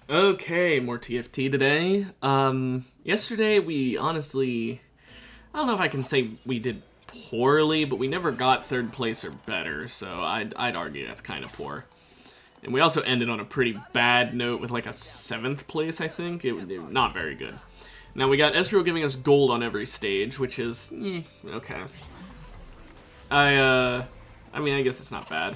Okay, more TFT today. Yesterday we honestly, I don't know if I can say we did poorly, but we never got third place or better, so I'd argue that's kind of poor. And we also ended on a pretty bad note with like a 7th place, I think. Not very good. Now we got Ezreal giving us gold on every stage, which is, okay. I mean, I guess it's not bad.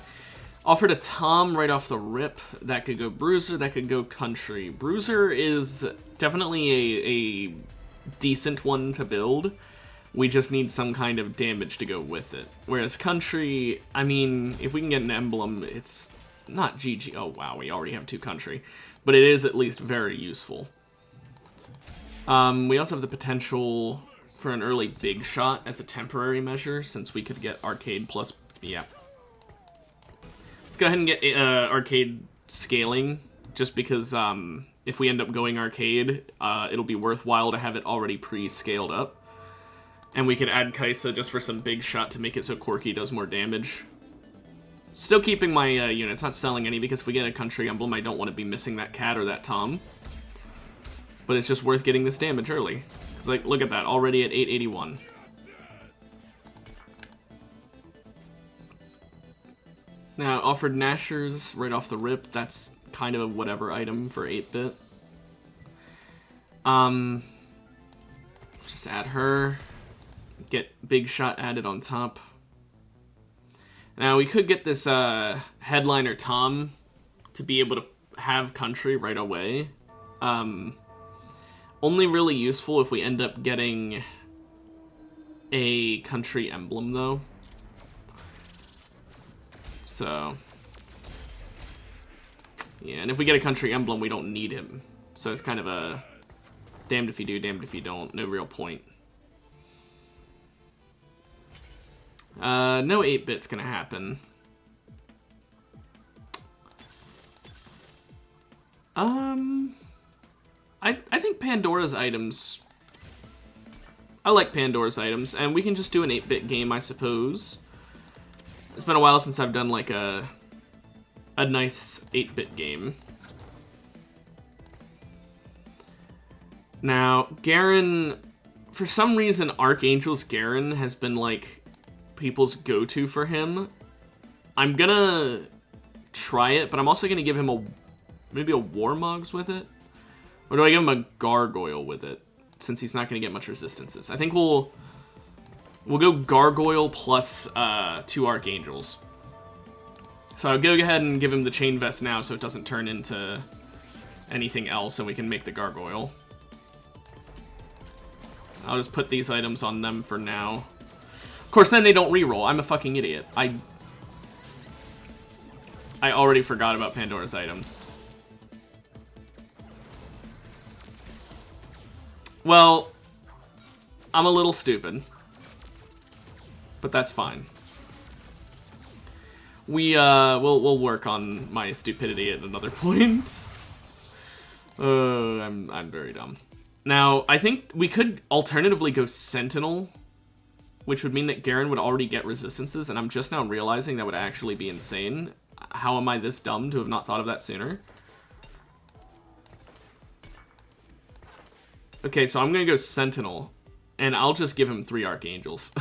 Offered a Tom right off the rip. That could go Bruiser, that could go Country. Bruiser is definitely a decent one to build. We just need some kind of damage to go with it. Whereas Country, I mean, if we can get an emblem, it's not GG. Oh, wow, we already have 2 Country. But it is at least very useful. We also have the potential for an early big shot as a temporary measure, since we could get Arcade plus... yeah. Let's go ahead and get Arcade scaling, just because if we end up going Arcade, it'll be worthwhile to have it already pre-scaled up. And we could add Kaisa just for some big shot to make it so Corki does more damage. Still keeping my units, not selling any, because if we get a Country emblem, I don't want to be missing that Cat or that Tom. But it's just worth getting this damage early. Because, like, look at that, already at 881. Now, offered Nashers right off the rip. That's kind of a whatever item for 8-bit. Just add her. Get Big Shot added on top. Now, we could get this Headliner Tom to be able to have Country right away. Only really useful if we end up getting a Country emblem, though. So, yeah, and if we get a Country emblem, we don't need him. So it's kind of a damned if you do, damned if you don't. No real point. No 8-bit's gonna happen. I think Pandora's items... I like Pandora's items, and we can just do an 8-bit game, I suppose. It's been a while since I've done, like, a nice 8-bit game. Now, Garen... For some reason, Archangel's Garen has been, like, people's go-to for him. I'm gonna try it, but I'm also gonna give him maybe a Warmogs with it? Or do I give him a Gargoyle with it, since he's not gonna get much resistances? I think we'll go Gargoyle plus 2 Archangels. So I'll go ahead and give him the Chain Vest now so it doesn't turn into anything else and we can make the Gargoyle. I'll just put these items on them for now. Of course, then they don't reroll. I'm a fucking idiot. I already forgot about Pandora's items. Well, I'm a little stupid. But that's fine. We'll work on my stupidity at another point. I'm very dumb. Now, I think we could alternatively go Sentinel, which would mean that Garen would already get resistances, and I'm just now realizing that would actually be insane. How am I this dumb to have not thought of that sooner? Okay, so I'm gonna go Sentinel, and I'll just give him 3 Archangels.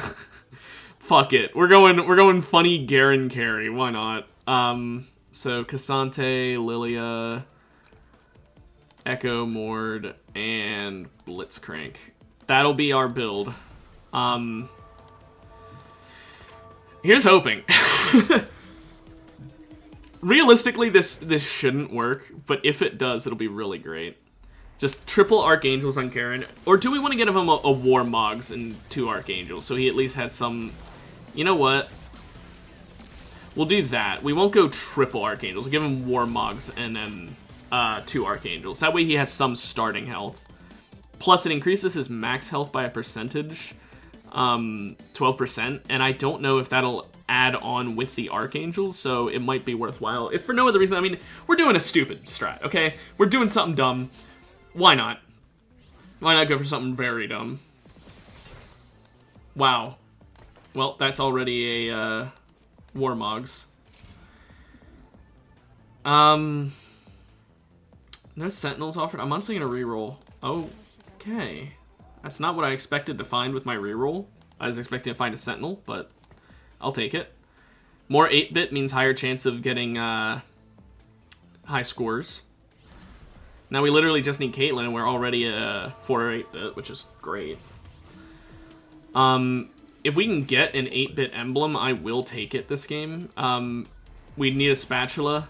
Fuck it. We're going funny Garen carry. Why not? So Cassante, Lilia, Echo, Mord, and Blitzcrank. That'll be our build. Here's hoping. Realistically, this shouldn't work, but if it does, it'll be really great. Just triple Archangels on Garen. Or do we want to get him a Warmogs and 2 Archangels, so he at least has some... You know what? We'll do that. We won't go triple Archangels. We'll give him Warmogs and then 2 Archangels. That way he has some starting health. Plus, it increases his max health by a percentage. 12%. And I don't know if that'll add on with the Archangels, so it might be worthwhile. If for no other reason, I mean, we're doing a stupid strat, okay? We're doing something dumb. Why not? Why not go for something very dumb? Wow. Well, that's already a Warmogs. No Sentinels offered. I'm honestly gonna reroll. Okay. That's not what I expected to find with my reroll. I was expecting to find a Sentinel, but I'll take it. More 8-bit means higher chance of getting high scores. Now we literally just need Caitlyn, and we're already a 4 or 8-bit, which is great. If we can get an 8-bit emblem, I will take it this game. We need a spatula.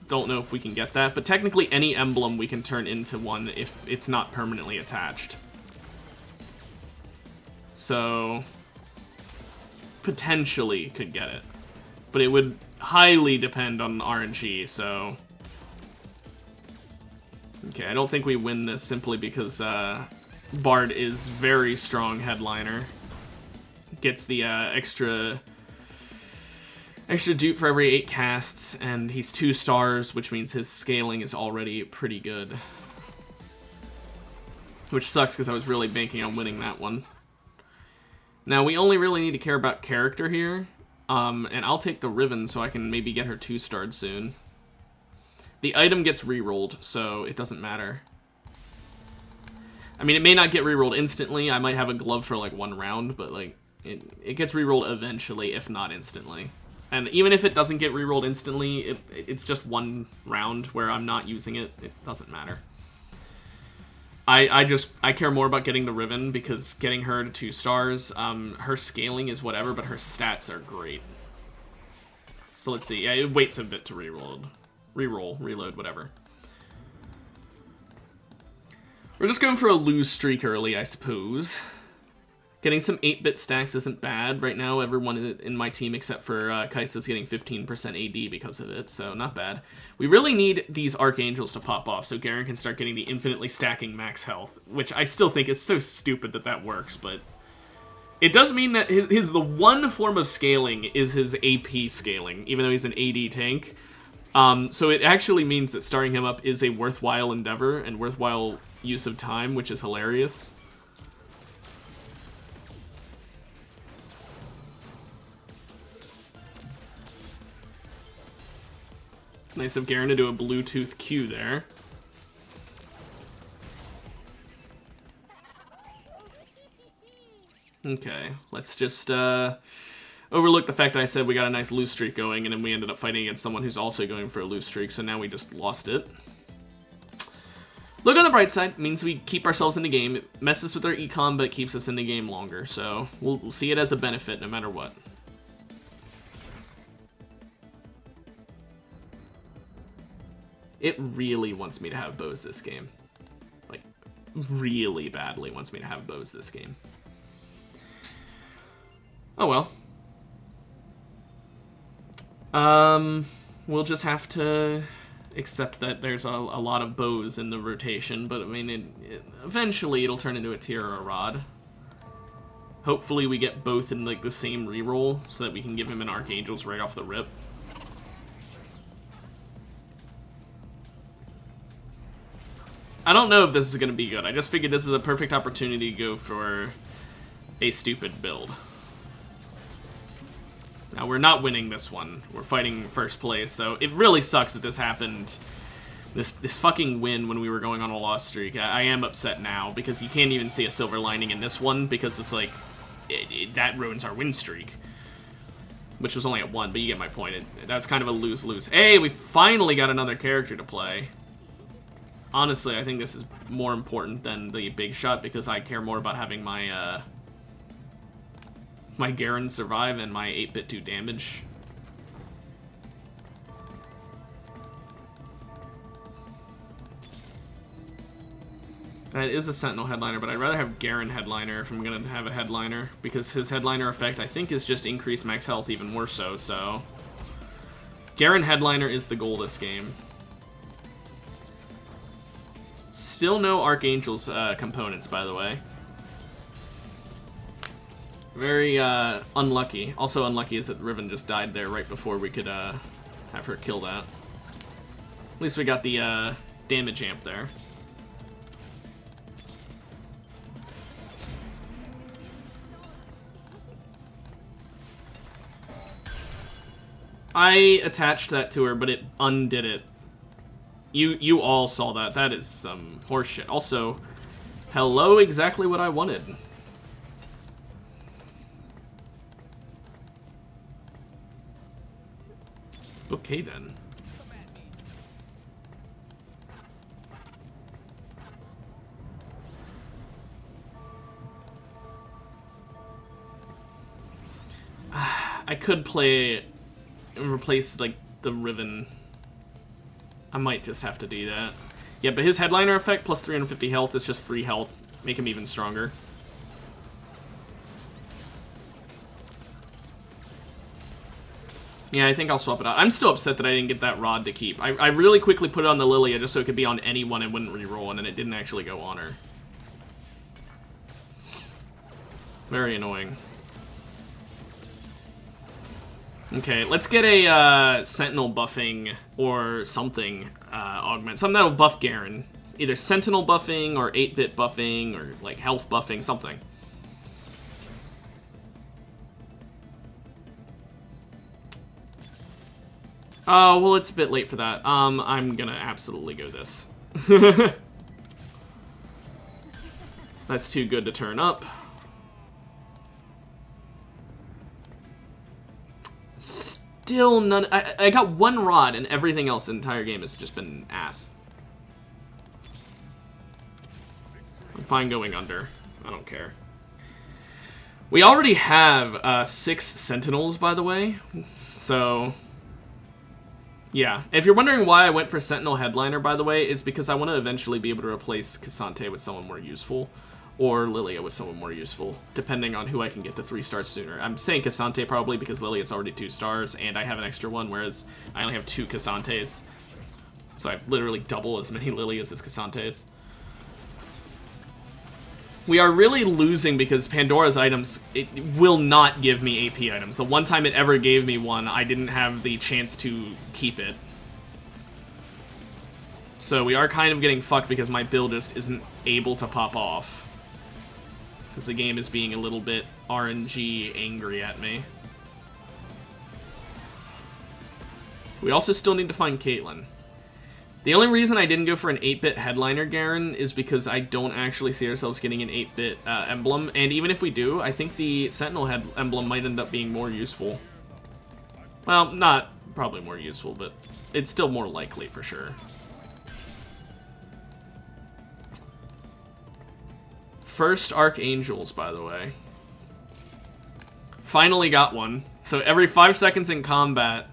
Don't know if we can get that, but technically any emblem we can turn into one if it's not permanently attached. So, potentially could get it. But it would highly depend on RNG, so... Okay, I don't think we win this simply because Bard is very strong headliner. Gets the extra dupe for every 8 casts, and he's 2 stars, which means his scaling is already pretty good. Which sucks because I was really banking on winning that one. Now, we only really need to care about character here, and I'll take the Riven so I can maybe get her 2-starred soon. The item gets rerolled, so it doesn't matter. I mean, it may not get rerolled instantly. I might have a glove for, like, 1 round, but, like, it gets rerolled eventually, if not instantly. And even if it doesn't get rerolled instantly, it's just 1 round where I'm not using it. It doesn't matter. I care more about getting the Riven because getting her to 2 stars, her scaling is whatever, but her stats are great. So let's see. Yeah, it waits a bit to reroll, reload, whatever. We're just going for a lose streak early, I suppose. Getting some 8-bit stacks isn't bad. Right now, everyone in my team except for Kai'Sa's getting 15% AD because of it, so not bad. We really need these Archangels to pop off so Garen can start getting the infinitely stacking max health, which I still think is so stupid that that works, but... It does mean that the one form of scaling is his AP scaling, even though he's an AD tank. So it actually means that starting him up is a worthwhile endeavor and worthwhile use of time, which is hilarious. Nice of Garen to do a Bluetooth Q there. Okay, let's just overlook the fact that I said we got a nice lose streak going, and then we ended up fighting against someone who's also going for a lose streak, so now we just lost it. Look on the bright side, it means we keep ourselves in the game. It messes with our econ, but it keeps us in the game longer, so we'll see it as a benefit no matter what. It really wants me to have bows this game. Like, really badly wants me to have bows this game. Oh well. We'll just have to accept that there's a lot of bows in the rotation, but I mean, eventually it'll turn into a tier or a rod. Hopefully we get both in like the same reroll so that we can give him an Archangels right off the rip. I don't know if this is going to be good. I just figured this is a perfect opportunity to go for a stupid build. Now, we're not winning this one. We're fighting first place, so it really sucks that this happened. This fucking win when we were going on a loss streak. I am upset now, because you can't even see a silver lining in this one, because it's like, that ruins our win streak. Which was only at 1, but you get my point. That's kind of a lose-lose. Hey, we finally got another character to play. Honestly, I think this is more important than the big shot, because I care more about having my, my Garen survive and my 8-bit do damage. That is a Sentinel headliner, but I'd rather have Garen headliner if I'm going to have a headliner, because his headliner effect, I think, is just increase max health even more so. Garen headliner is the goal this game. Still no Archangels components, by the way. Very unlucky. Also unlucky is that Riven just died there right before we could have her kill that. At least we got the damage amp there. I attached that to her, but it undid it. You all saw that. That is some horseshit. Also, hello, exactly what I wanted. Okay, then. I could play and replace, like, the Riven. I might just have to do that. Yeah, but his headliner effect plus 350 health is just free health. Make him even stronger. Yeah, I think I'll swap it out. I'm still upset that I didn't get that rod to keep. I really quickly put it on the Lilia just so it could be on anyone and wouldn't reroll, and then it didn't actually go on her. Very annoying. Okay, let's get a Sentinel buffing or something augment. Something that'll buff Garen. Either Sentinel buffing or 8-bit buffing or like health buffing, something. Oh, well, it's a bit late for that. I'm gonna absolutely go this. That's too good to turn up. Still none. I got one rod, and everything else in the entire game has just been ass. I'm fine going under. I don't care. We already have 6 Sentinels, by the way. So, yeah. If you're wondering why I went for Sentinel Headliner, by the way, it's because I want to eventually be able to replace Cassante with someone more useful. Or Lilia with someone more useful, depending on who I can get to 3 stars sooner. I'm saying Cassante probably because Lilia's already 2 stars, and I have an extra one, whereas I only have 2 Cassantes. So I literally double as many Lilias as Cassantes. We are really losing because Pandora's items, it will not give me AP items. The one time it ever gave me one, I didn't have the chance to keep it. So we are kind of getting fucked because my build just isn't able to pop off. Because the game is being a little bit RNG angry at me. We also still need to find Caitlyn. The only reason I didn't go for an 8-bit headliner Garen is because I don't actually see ourselves getting an 8-bit emblem. And even if we do, I think the Sentinel head emblem might end up being more useful. Well, not probably more useful, but it's still more likely for sure. First Archangels, by the way. Finally got one. So every 5 seconds in combat,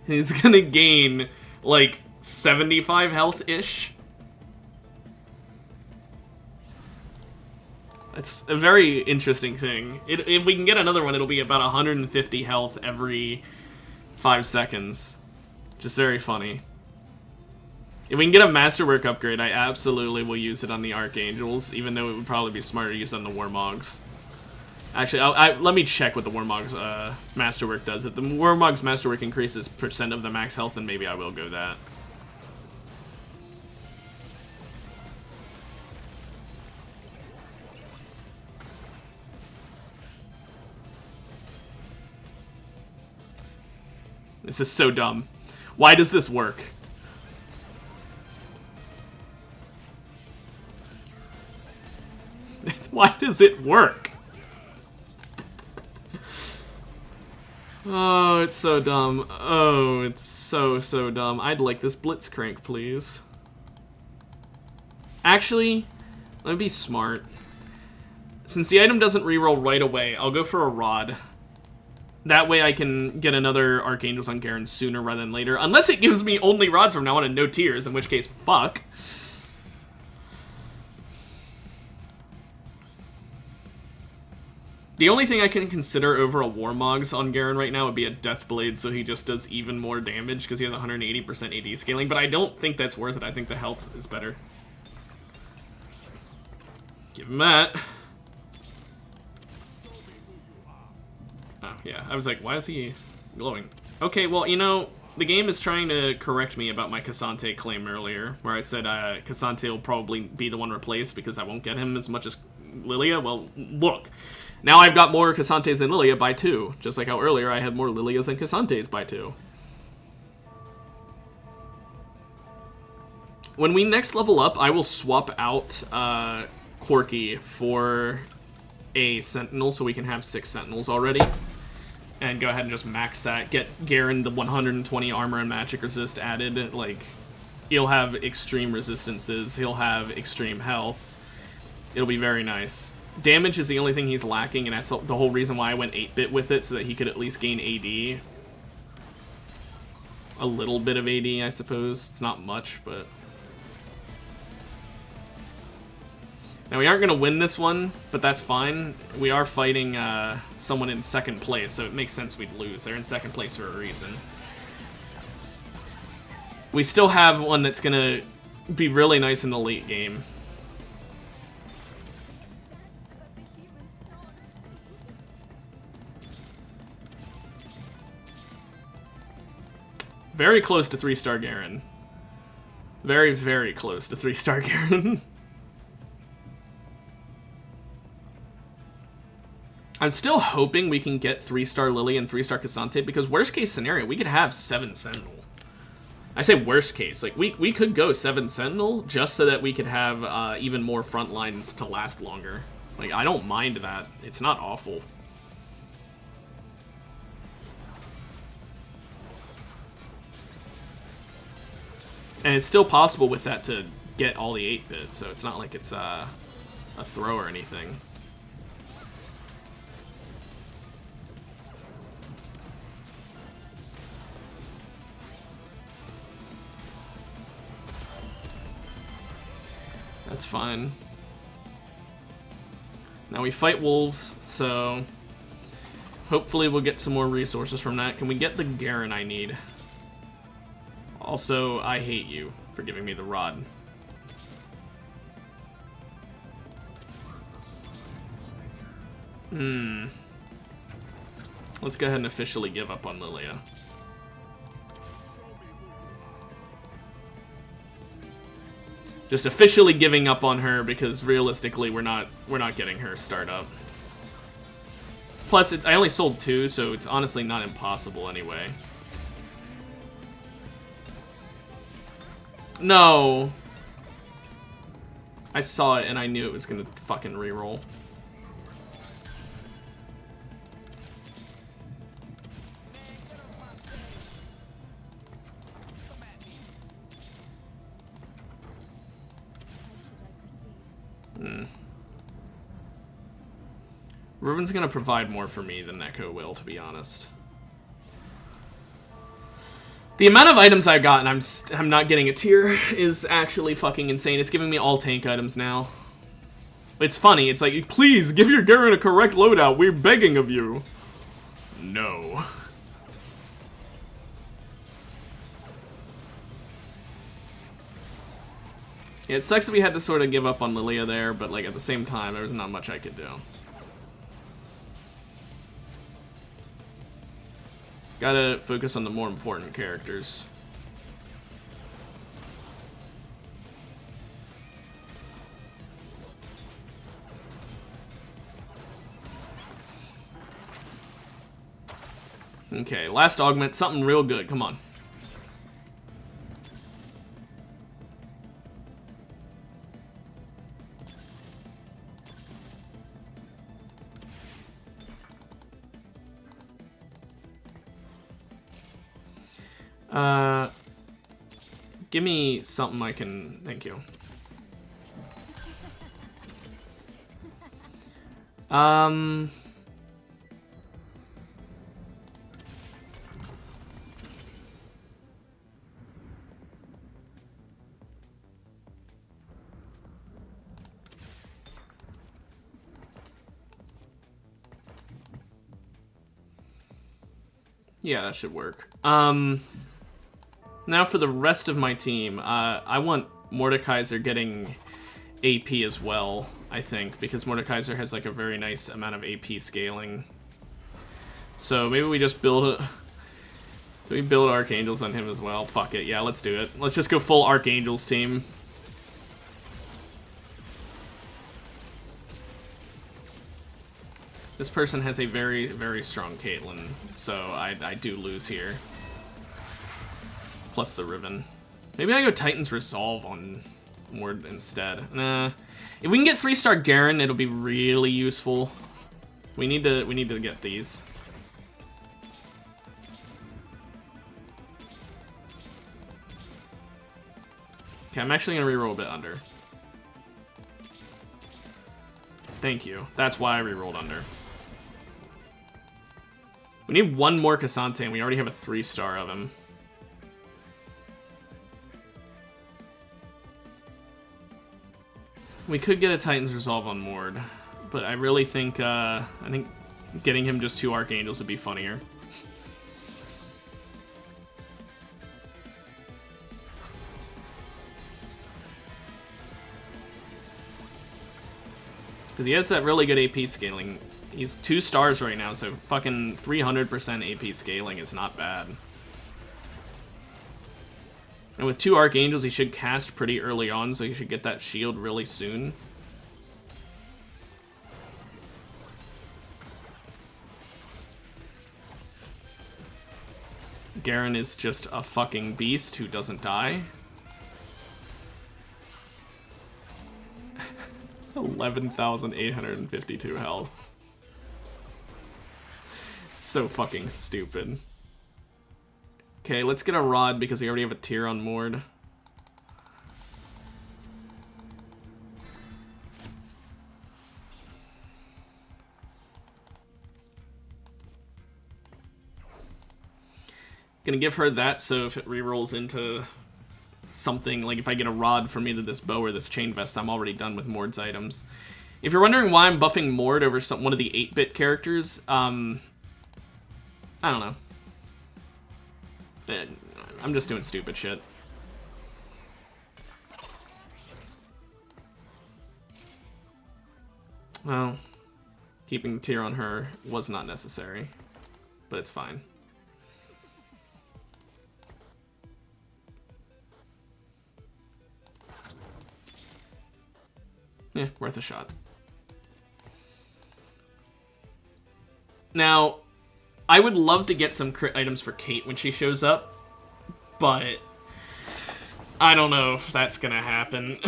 he's gonna gain, like, 75 health-ish. That's a very interesting thing. If we can get another one, it'll be about 150 health every 5 seconds. Just very funny. If we can get a Masterwork upgrade, I absolutely will use it on the Archangels, even though it would probably be smarter to use it on the Warmogs. Actually, let me check what the Warmogs Masterwork does. If the Warmogs Masterwork increases % of the max health, then maybe I will go that. This is so dumb. Why does this work? Why does it work? Oh, it's so dumb. Oh, it's so dumb. I'd like this Blitzcrank, please. Actually, let me be smart. Since the item doesn't reroll right away, I'll go for a Rod. That way I can get another Archangels on Garen sooner rather than later. Unless it gives me only Rods from now on and no Tears, in which case, fuck. The only thing I can consider over a Warmogs on Garen right now would be a Deathblade, so he just does even more damage because he has 180% AD scaling, but I don't think that's worth it. I think the health is better. Give him that. Oh, yeah. I was like, why is he glowing? Okay, well, you know, the game is trying to correct me about my Cassante claim earlier, where I said Cassante will probably be the one replaced because I won't get him as much as Lilia. Well, look. Now I've got more Cassantes than Lilia by 2, just like how earlier I had more Lilias than Cassantes by 2. When we next level up, I will swap out Corki for a Sentinel so we can have 6 Sentinels already. And go ahead and just max that. Get Garen the 120 armor and magic resist added. Like, he'll have extreme resistances. He'll have extreme health. It'll be very nice. Damage is the only thing he's lacking, and that's the whole reason why I went 8-bit with it, so that he could at least gain AD. A little bit of AD, I suppose. It's not much, but... Now, we aren't going to win this one, but that's fine. We are fighting someone in second place, so it makes sense we'd lose. They're in second place for a reason. We still have one that's going to be really nice in the late game. Very close to 3-star Garen. Very, very close to 3-star Garen. I'm still hoping we can get 3-star Lily and 3-star Cassante, because worst case scenario, we could have 7 Sentinel. I say worst case, like we could go 7 Sentinel just so that we could have even more front lines to last longer. Like, I don't mind that. It's not awful. And it's still possible with that to get all the 8-bit, so it's not like it's a throw or anything. That's fine. Now we fight wolves, so hopefully we'll get some more resources from that. Can we get the Garen I need? Also, I hate you for giving me the rod. Let's go ahead and officially give up on Lilia. Just officially giving up on her because realistically we're not getting her start up. Plus, I only sold 2, so it's honestly not impossible anyway. No. I saw it and I knew it was gonna fucking reroll. Riven's gonna provide more for me than Echo will, to be honest. The amount of items I've gotten, I'm not getting a tier, is actually fucking insane. It's giving me all tank items now. It's funny, it's like, please, give your Garen a correct loadout, we're begging of you. No. Yeah, it sucks that we had to sort of give up on Lilia there, but like at the same time, there was not much I could do. Gotta focus on the more important characters. Okay, last augment, something real good, come on. Give me something I can... Thank you. Yeah, that should work. Now for the rest of my team, I want Mordekaiser getting AP as well, I think, because Mordekaiser has like a very nice amount of AP scaling. So maybe we just build do we build Archangels on him as well? Fuck it, yeah, let's do it. Let's just go full Archangels team. This person has a very, very strong Caitlyn, so I do lose here. Plus the Riven. Maybe I go Titan's Resolve on Mord instead. Nah. If we can get 3-star Garen, it'll be really useful. We need to get these. Okay, I'm actually gonna reroll a bit under. Thank you. That's why I rerolled under. We need one more Cassante, and we already have a 3-star of him. We could get a Titan's Resolve on Mord, but I really think, I think getting him just 2 Archangels would be funnier. Because he has that really good AP scaling. He's 2 stars right now, so fucking 300% AP scaling is not bad. And with 2 Archangels, he should cast pretty early on, so he should get that shield really soon. Garen is just a fucking beast who doesn't die. 11,852 health. So fucking stupid. Okay, let's get a rod because we already have a tier on Mord. Gonna give her that, so if it rerolls into something, like if I get a rod from either this bow or this chain vest, I'm already done with Mord's items. If you're wondering why I'm buffing Mord over one of the 8-bit characters, I don't know. I'm just doing stupid shit. Well, keeping the tier on her was not necessary, but it's fine. Yeah, worth a shot. Now, I would love to get some crit items for Kate when she shows up, but I don't know if that's gonna happen.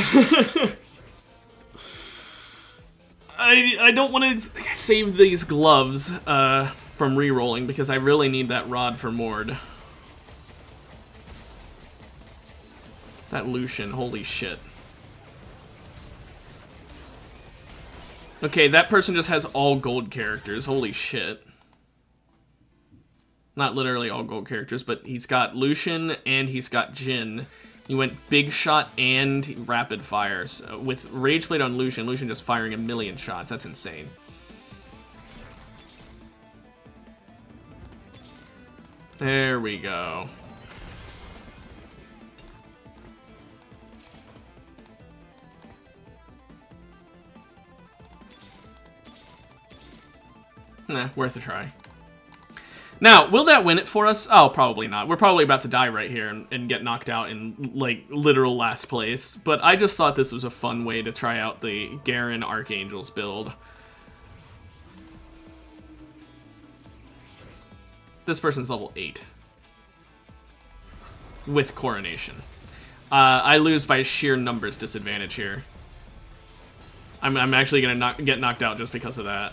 I don't want to save these gloves from re-rolling because I really need that rod for Mord. That Lucian, holy shit. Okay, that person just has all gold characters, holy shit. Not literally all gold characters, but he's got Lucian and he's got Jhin. He went Big Shot and Rapid Fire. So with Rage Blade on Lucian, Lucian just firing 1,000,000 shots. That's insane. There we go. Nah, worth a try. Now, will that win it for us? Oh, probably not. We're probably about to die right here and get knocked out in, like, literal last place. But I just thought this was a fun way to try out the Garen Archangels build. This person's level 8. With Coronation. I lose by sheer numbers disadvantage here. I'm actually going to get knocked out just because of that.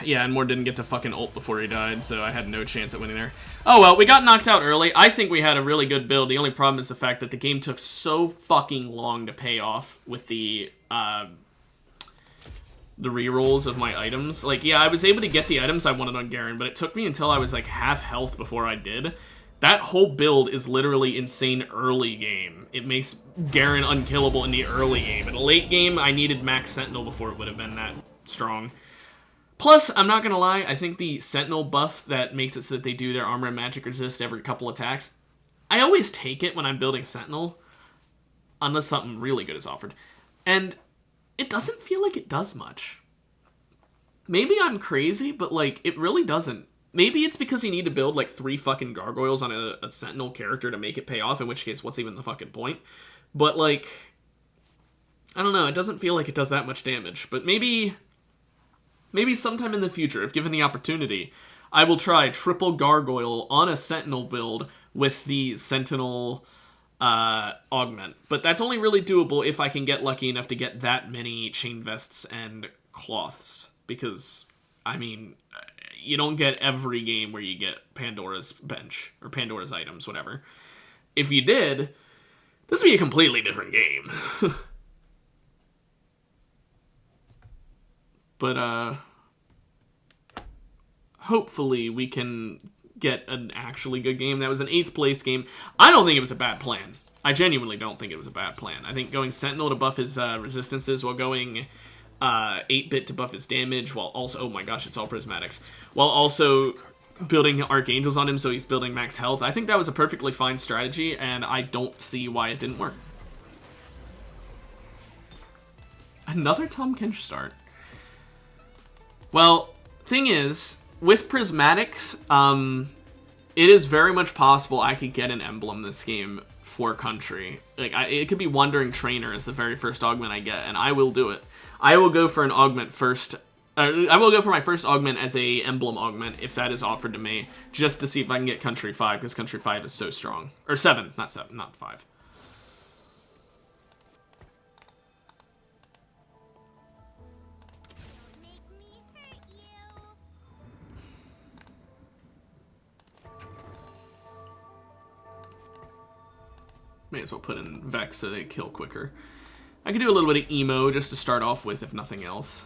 Yeah, and Mord didn't get to fucking ult before he died, so I had no chance at winning there. Oh well, we got knocked out early. I think we had a really good build. The only problem is the fact that the game took so fucking long to pay off with the rerolls of my items. Like, yeah, I was able to get the items I wanted on Garen, but it took me until I was like half health before I did. That whole build is literally insane early game. It makes Garen unkillable in the early game. In the late game, I needed max Sentinel before it would have been that strong. Plus, I'm not going to lie, I think the Sentinel buff that makes it so that they do their armor and magic resist every couple attacks, I always take it when I'm building Sentinel, unless something really good is offered. And it doesn't feel like it does much. Maybe I'm crazy, but like, it really doesn't. Maybe it's because you need to build like 3 fucking gargoyles on a Sentinel character to make it pay off, in which case, what's even the fucking point? But like, I don't know, it doesn't feel like it does that much damage, but maybe Maybe sometime in the future, if given the opportunity, I will try triple Gargoyle on a Sentinel build with the Sentinel augment. But that's only really doable if I can get lucky enough to get that many chain vests and cloths. Because, I mean, you don't get every game where you get Pandora's bench, or Pandora's items, whatever. If you did, this would be a completely different game. But, hopefully we can get an actually good game. That was an 8th place game. I don't think it was a bad plan. I genuinely don't think it was a bad plan. I think going Sentinel to buff his resistances while going 8-bit to buff his damage, while also, oh my gosh, it's all prismatics, while also building Archangels on him so he's building max health. I think that was a perfectly fine strategy, and I don't see why it didn't work. Another Tahm Kench start. Well, thing is, with prismatics, it is very much possible I could get an emblem this game for country. Like, it could be Wandering Trainer as the very first augment I get, and I will do it. I will go for an augment first. I will go for my first augment as a emblem augment if that is offered to me, just to see if I can get country 5, because country 5 is so strong. Or 7, not 7, not 5. May as well put in Vex so they kill quicker. I could do a little bit of emo just to start off with, if nothing else.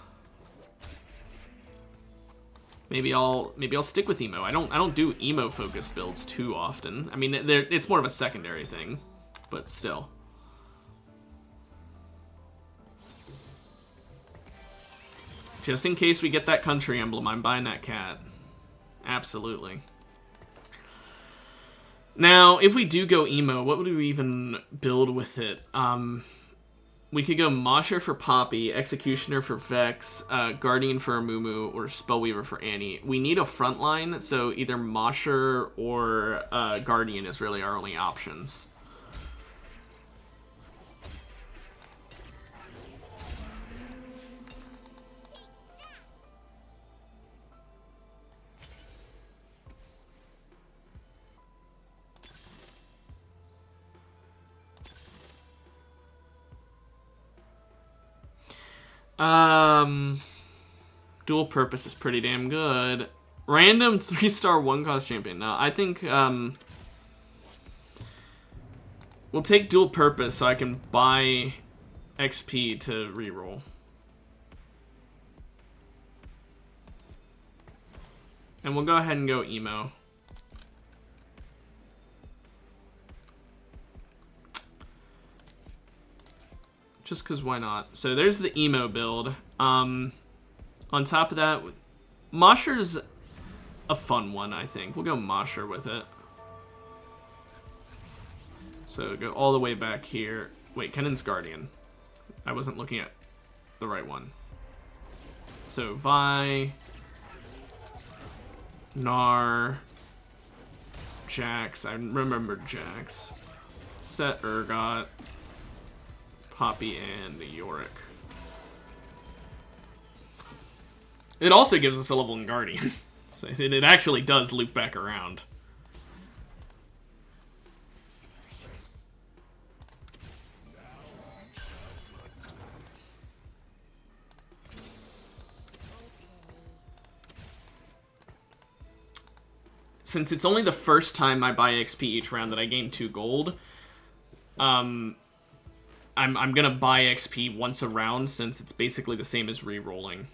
Maybe I'll stick with emo. I don't do emo focused builds too often. I mean, it's more of a secondary thing, but still. Just in case we get that country emblem, I'm buying that cat. Absolutely. Now, if we do go emo, what would we even build with it? We could go Mosher for Poppy, Executioner for Vex, Guardian for Amumu, or Spellweaver for Annie. We need a frontline, so either Mosher or Guardian is really our only options. Dual Purpose is pretty damn good. Random 3-star 1-cost champion. No, I think, we'll take Dual Purpose so I can buy XP to reroll. And we'll go ahead and go emo. Just because why not? So there's the emo build. On top of that, Mosher's a fun one, I think. We'll go Mosher with it. So go all the way back here. Wait, Kennan's Guardian. I wasn't looking at the right one. So Vi, Gnar, Jax. I remember Jax. Set Urgot, Poppy, and Yorick. It also gives us a level in Guardian. So it actually does loop back around. Since it's only the first time I buy XP each round that I gain 2 gold, I'm gonna buy XP once a round since it's basically the same as re-rolling.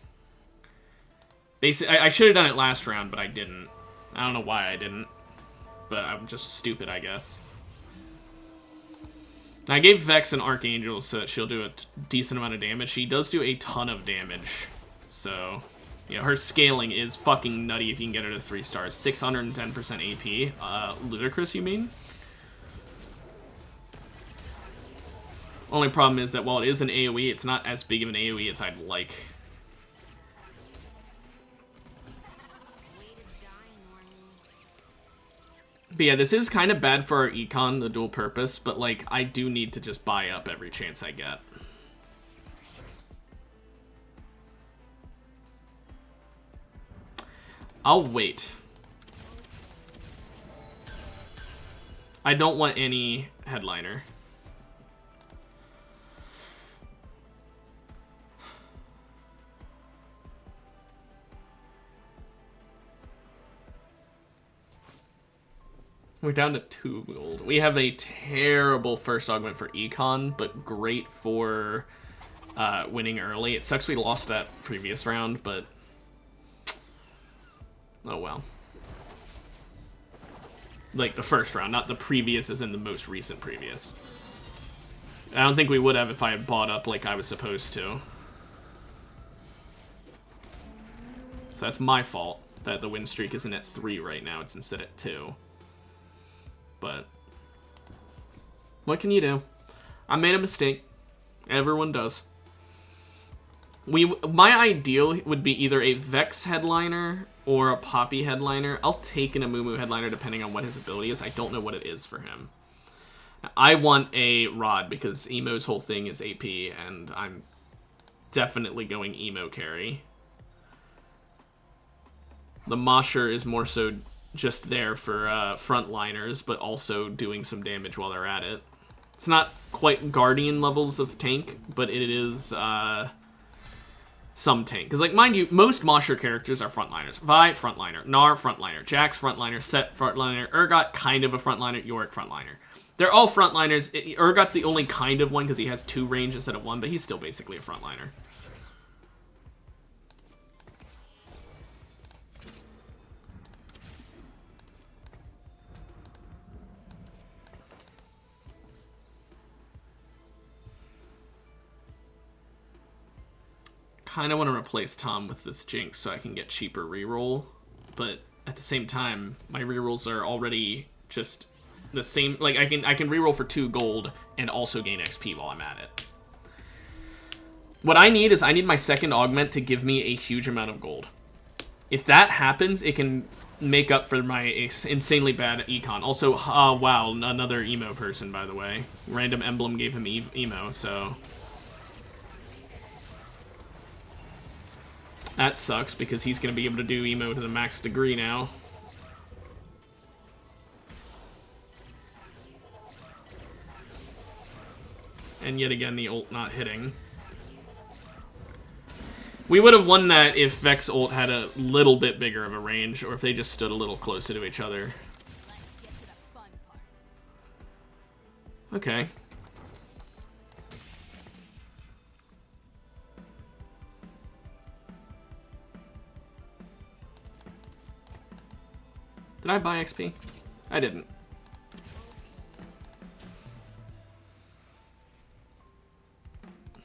I should have done it last round, but I didn't. I don't know why I didn't, but I'm just stupid, I guess. I gave Vex an Archangel so that she'll do a decent amount of damage. She does do a ton of damage, so you know her scaling is fucking nutty if you can get her to 3 stars. 610% AP. Ludicrous, you mean? Only problem is that while it is an AoE, it's not as big of an AoE as I'd like. But yeah, this is kind of bad for our econ, the dual purpose, but like, I do need to just buy up every chance I get. I'll wait. I don't want any headliner. We're down to 2 gold. We have a terrible first augment for econ, but great for winning early. It sucks we lost that previous round, but oh well. Like the first round, not the previous as in the most recent previous. I don't think we would have if I had bought up like I was supposed to. So that's my fault that the win streak isn't at 3 right now. It's instead at 2. But what can you do? I made a mistake. Everyone does. My ideal would be either a Vex headliner or a Poppy headliner. I'll take an Amumu headliner depending on what his ability is. I don't know what it is for him. I want a Rod because Emo's whole thing is AP, and I'm definitely going Emo carry. The Mosher is more so just there for frontliners, but also doing some damage while they're at it. It's not quite Guardian levels of tank, but it is some tank. Because, like, mind you, most Mosher characters are frontliners. Vi, frontliner. Gnar, frontliner. Jax, frontliner. Set, frontliner. Urgot, kind of a frontliner. Yorick, frontliner. They're all frontliners. Urgot's the only kind of one because he has 2 range instead of 1, but he's still basically a frontliner. Kind of want to replace Tom with this Jinx so I can get cheaper reroll, but at the same time, my rerolls are already just the same. Like I can reroll for 2 gold and also gain XP while I'm at it. What I need is I need my second augment to give me a huge amount of gold. If that happens, it can make up for my insanely bad econ. Also, wow, another emo person, by the way. Random emblem gave him emo, so that sucks because he's going to be able to do emo to the max degree now. And yet again, the ult not hitting. We would have won that if Vex ult had a little bit bigger of a range, or if they just stood a little closer to each other. Okay. Did I buy XP? I didn't.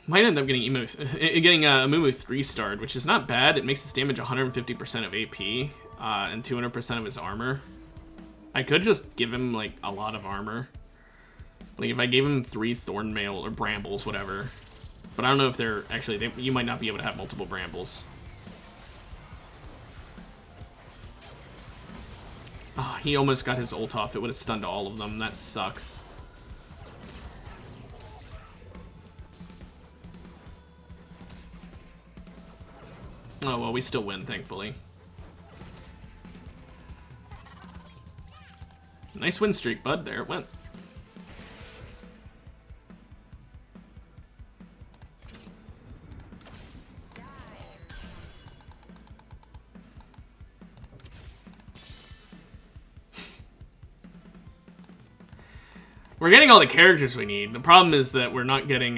Might end up getting Amumu 3-starred, which is not bad. It makes his damage 150% of AP and 200% of his armor. I could just give him like a lot of armor. Like if I gave him 3 Thornmail or Brambles, whatever. But I don't know if they're actually. You might not be able to have multiple Brambles. Oh, he almost got his ult off. It would have stunned all of them. That sucks. Oh, well, we still win, thankfully. Nice win streak, bud. There it went. We're getting all the characters we need. The problem is that we're not getting,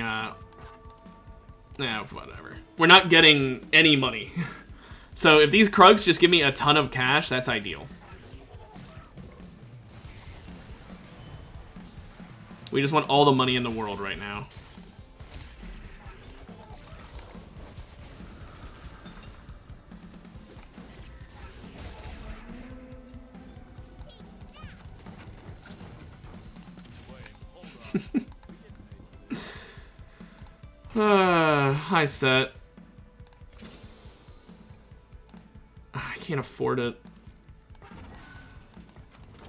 whatever. We're not getting any money. So if these Krugs just give me a ton of cash, that's ideal. We just want all the money in the world right now. Hi, Set. I can't afford it.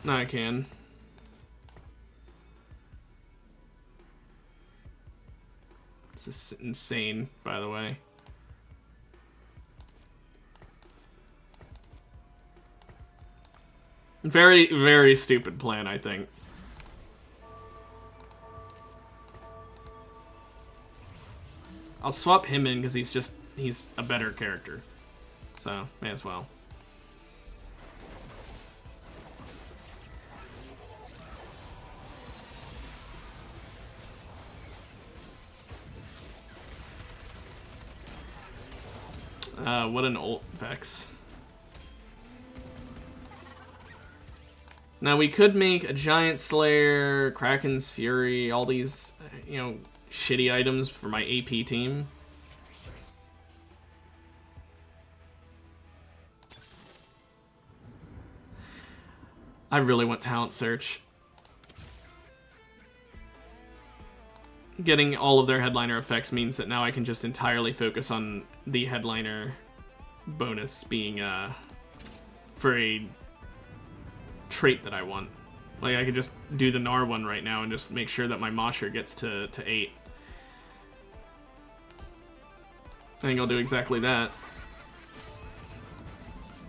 No, I can. This is insane, by the way. Very, very stupid plan, I think. I'll swap him in because he's a better character. So, may as well. What an ult Vex. Now we could make a Giant Slayer, Kraken's Fury, all these, you know, shitty items for my AP team. I really want Talent Search. Getting all of their headliner effects means that now I can just entirely focus on the headliner bonus being for a trait that I want. Like, I could just do the Gnar one right now and just make sure that my Mosher gets to 8. I think I'll do exactly that.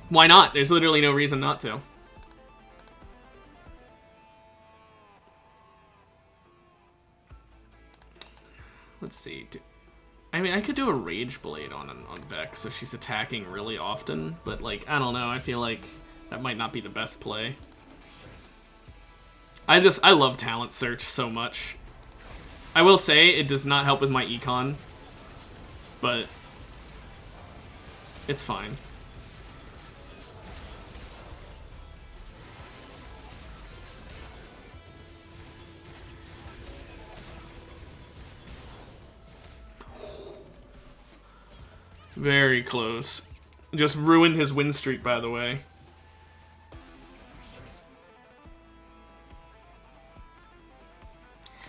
Why not? There's literally no reason not to. Let's see. I mean, I could do a Rage Blade on Vex if she's attacking really often, but, like, I don't know. I feel like that might not be the best play. I love Talent Search so much. I will say it does not help with my econ, but it's fine. Very close. Just ruined his win streak, by the way.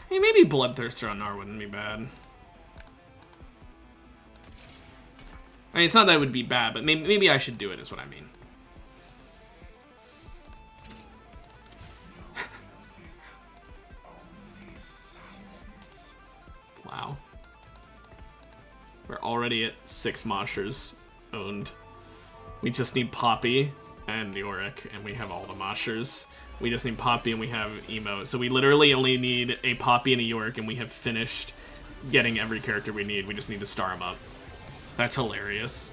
I mean, maybe Bloodthirster on Gnar wouldn't be bad. I mean, it's not that it would be bad, but maybe I should do it, is what I mean. Wow. We're already at 6 Moshers owned. We just need Poppy and Yorick, and we have all the Moshers. We just need Poppy and we have Emo. So we literally only need a Poppy and a Yorick, and we have finished getting every character we need. We just need to star them up. That's hilarious.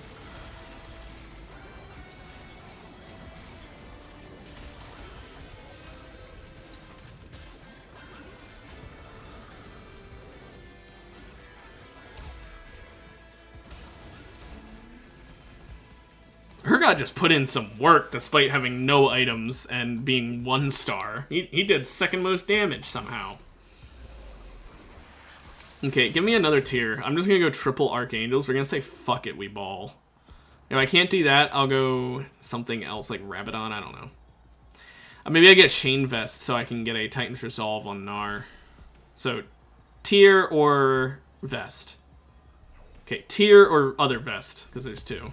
Urgot just put in some work despite having no items and being 1 star. He did second most damage somehow. Okay, give me another tier. I'm just gonna go triple Archangels. We're gonna say fuck it, we ball. If I can't do that, I'll go something else like Rabadon, I don't know. Maybe I get Shane Vest so I can get a Titan's Resolve on Gnar. So, tier or Vest. Okay, tier or other Vest, because there's 2.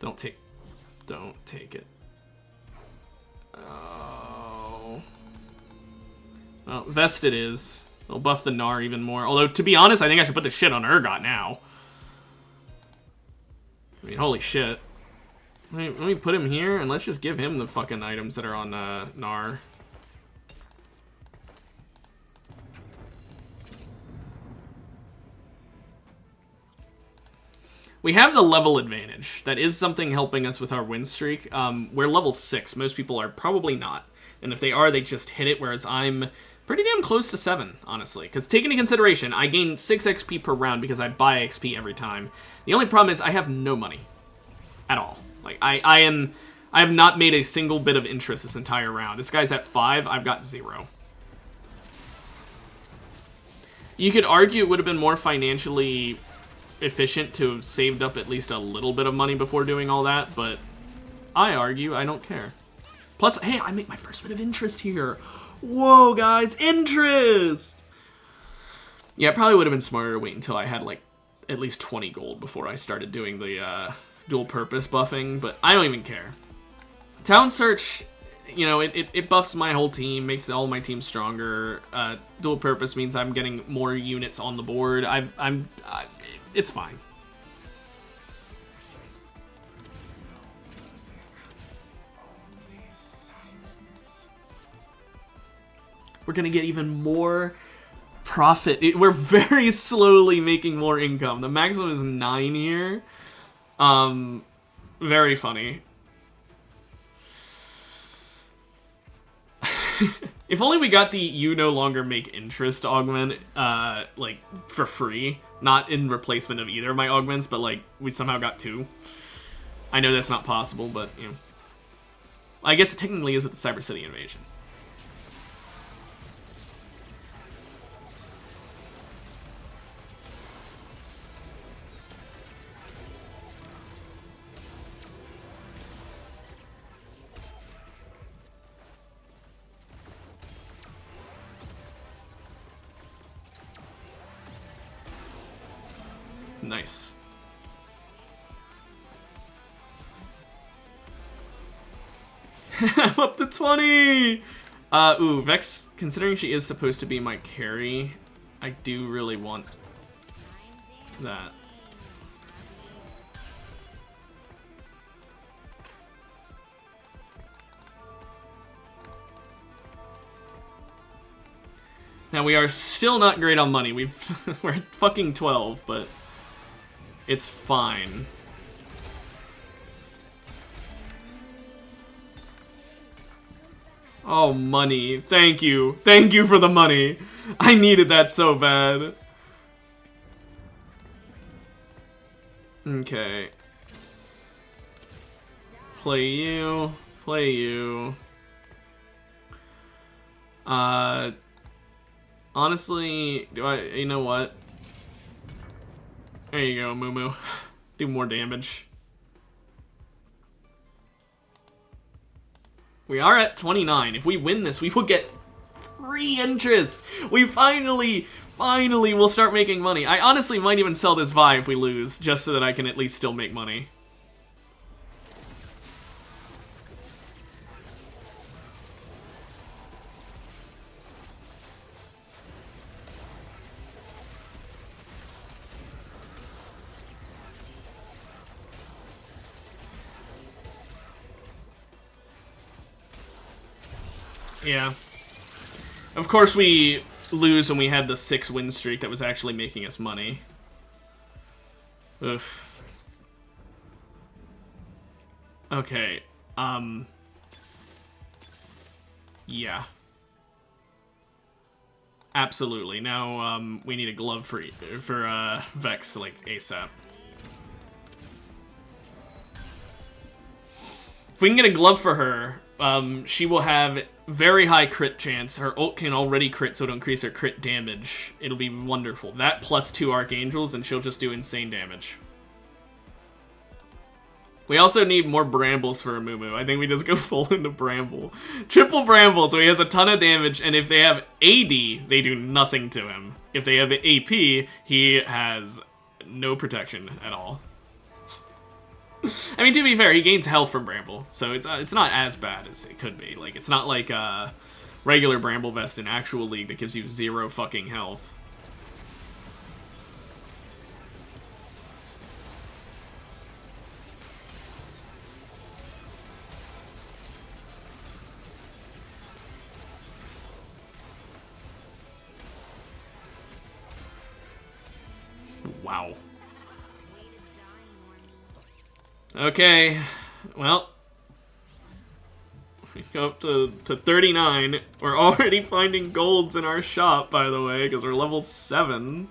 Don't take it. Oh. Well, Vest it is. It'll buff the Gnar even more. Although, to be honest, I think I should put the shit on Urgot now. I mean, holy shit. Let me put him here, and let's just give him the fucking items that are on Gnar. We have the level advantage. That is something helping us with our win streak. We're level 6. Most people are probably not. And if they are, they just hit it, whereas I'm pretty damn close to 7, honestly. Because take into consideration, I gain 6 XP per round because I buy XP every time. The only problem is I have no money. At all. Like, I have not made a single bit of interest this entire round. This guy's at 5, I've got 0. You could argue it would have been more financially efficient to have saved up at least a little bit of money before doing all that, but I argue I don't care. Plus, hey, I make my first bit of interest here. Whoa, guys, interest! Yeah, it probably would have been smarter to wait until I had, like, at least 20 gold before I started doing the dual purpose buffing, but I don't even care. Town Search, you know, it buffs my whole team, makes all my team stronger. Dual purpose means I'm getting more units on the board. It's fine. we're gonna get even more profit. We're very slowly making more income. The maximum is 9 here. Very funny. If only we got the you no longer make interest augment, like, for free. Not in replacement of either of my augments, but, like, we somehow got 2. I know that's not possible, but, you know. I guess it technically is with the Cyber City invasion. Nice. I'm up to 20! Ooh, Vex, considering she is supposed to be my carry, I do really want that. Now, we are still not great on money. We're at fucking 12, but it's fine. Oh, money. Thank you. Thank you for the money. I needed that so bad. Okay. Play you. Play you. Honestly, you know what? There you go, Moo. Do more damage. We are at 29. If we win this, we will get free interest. We finally will start making money. I honestly might even sell this Vi if we lose, just so that I can at least still make money. Yeah. Of course we lose when we had the 6 win streak that was actually making us money. Ugh. Okay. Yeah. Absolutely. Now, we need a glove for Vex, like, ASAP. If we can get a glove for her, she will have very high crit chance. Her ult can already crit, so it'll increase her crit damage. It'll be wonderful. That plus 2 Archangels, and she'll just do insane damage. We also need more Brambles for Amumu. I think we just go full into Bramble. Triple Bramble, so he has a ton of damage, and if they have AD, they do nothing to him. If they have AP, he has no protection at all. I mean, to be fair, he gains health from Bramble, so it's not as bad as it could be. Like, it's not like regular Bramble Vest in actual League that gives you 0 fucking health. Wow. Okay, well, we go up to 39. We're already finding golds in our shop, by the way, because we're level 7.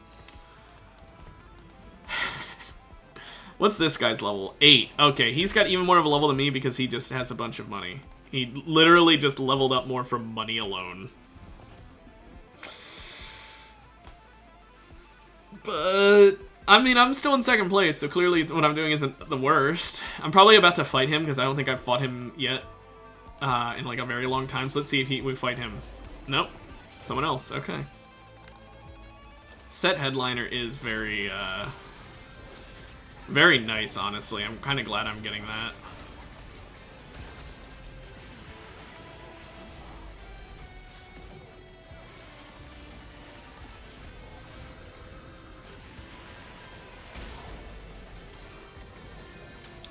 What's this guy's level? 8. Okay, he's got even more of a level than me because he just has a bunch of money. He literally just leveled up more from money alone. But I mean, I'm still in 2nd place, so clearly what I'm doing isn't the worst. I'm probably about to fight him, because I don't think I've fought him yet in, like, a very long time. So let's see if we fight him. Nope. Someone else. Okay. Set Headliner is very, very nice, honestly. I'm kind of glad I'm getting that.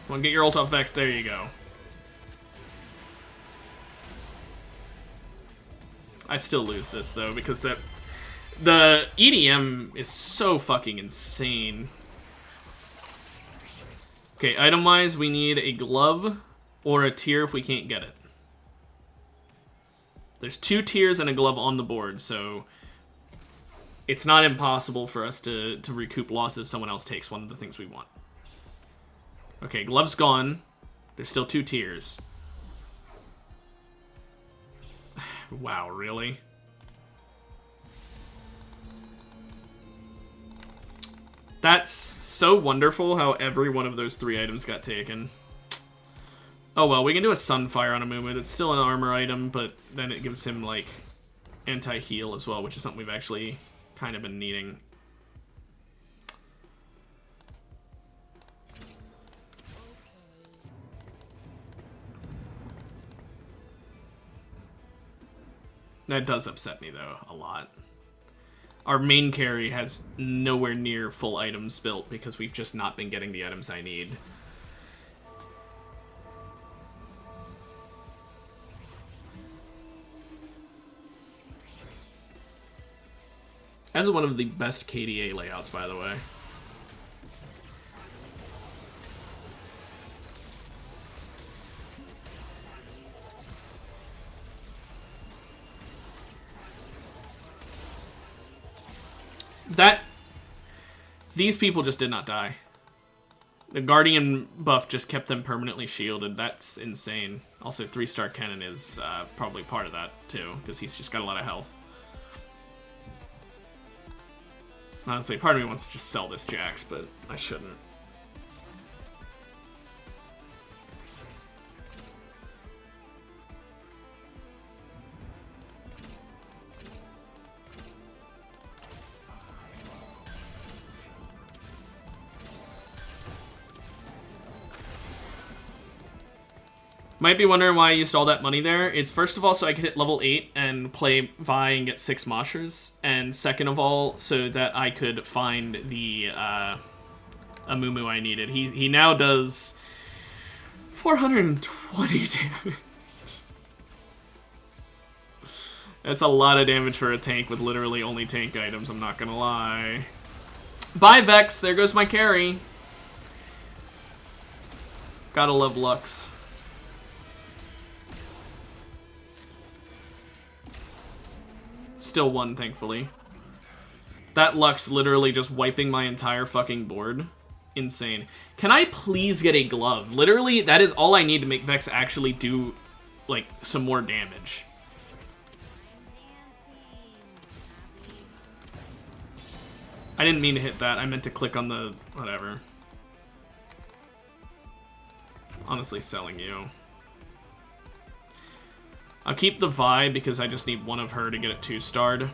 Come on, get your ult off Vex. There you go. I still lose this, though, because the EDM is so fucking insane. Okay, item-wise, we need a glove or a tier if we can't get it. There's 2 tiers and a glove on the board, so it's not impossible for us to recoup loss if someone else takes one of the things we want. Okay, glove's gone. There's still 2 tiers. Wow, really? That's so wonderful how every one of those 3 items got taken. Oh well, we can do a Sunfire on a Mumu. It's still an armor item, but then it gives him, like, anti-heal as well, which is something we've actually kind of been needing. That does upset me, though, a lot. Our main carry has nowhere near full items built because we've just not been getting the items I need. That's one of the best KDA layouts, by the way. These people just did not die. The Guardian buff just kept them permanently shielded. That's insane. Also, 3-star Cannon is probably part of that, too, because he's just got a lot of health. Honestly, part of me wants to just sell this Jax, but I shouldn't. Might be wondering why I used all that money there. It's first of all so I could hit level 8 and play Vi and get 6 Moshers, and second of all so that I could find the Amumu I needed. He now does 420 damage. That's a lot of damage for a tank with literally only tank items, I'm not gonna lie. Bye Vex, there goes my carry. Gotta love Lux. Still won, thankfully. That Lux literally just wiping my entire fucking board. Insane. Can I please get a glove? Literally, that is all I need to make Vex actually do, like, some more damage. I didn't mean to hit that. I meant to click on the... whatever. Honestly, selling you. I'll keep the Vi because I just need one of her to get it 2-starred.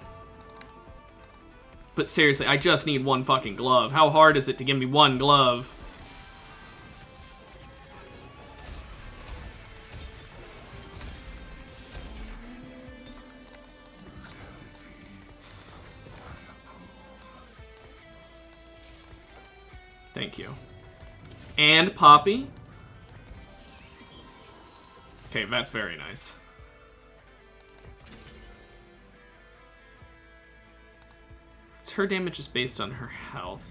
But seriously, I just need one fucking glove. How hard is it to give me one glove? Thank you. And Poppy. Okay, that's very nice. Her damage is based on her health.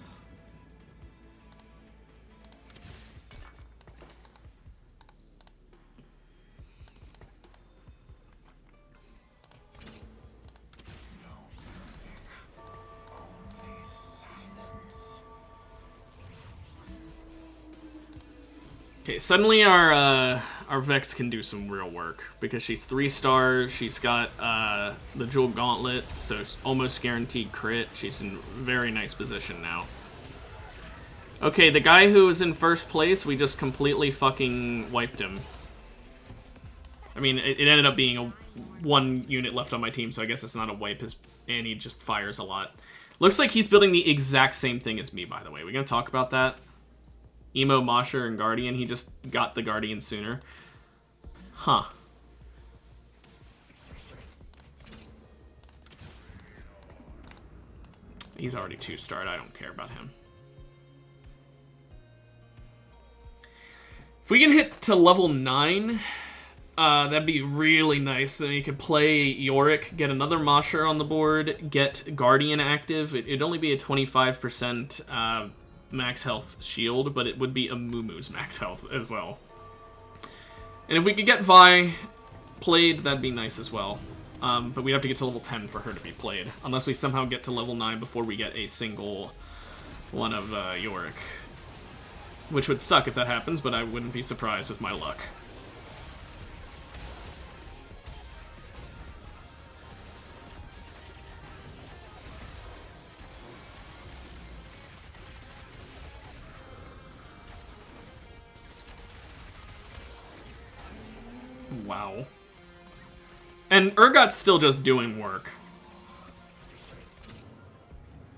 Okay, suddenly our Vex can do some real work because she's 3 stars. She's got the Jewel Gauntlet, so it's almost guaranteed crit. She's in very nice position now. Okay, the guy who was in first place, we just completely fucking wiped him. I mean, it ended up being one unit left on my team, so I guess it's not a wipe, and he just fires a lot. Looks like he's building the exact same thing as me, by the way. We're gonna talk about that. Emo, Mosher, and Guardian. He just got the Guardian sooner. Huh. He's already 2-starred. I don't care about him. If we can hit to level 9, That'd be really nice. And you could play Yorick, get another Mosher on the board, get Guardian active. It'd only be a 25% max health shield, but it would be a Mumu's max health as well. And if we could get Vi played, that'd be nice as well. But we'd have to get to level 10 for her to be played, unless we somehow get to level 9 before we get a single one of Yorick. Which would suck if that happens, but I wouldn't be surprised with my luck. Wow. And Urgot's still just doing work.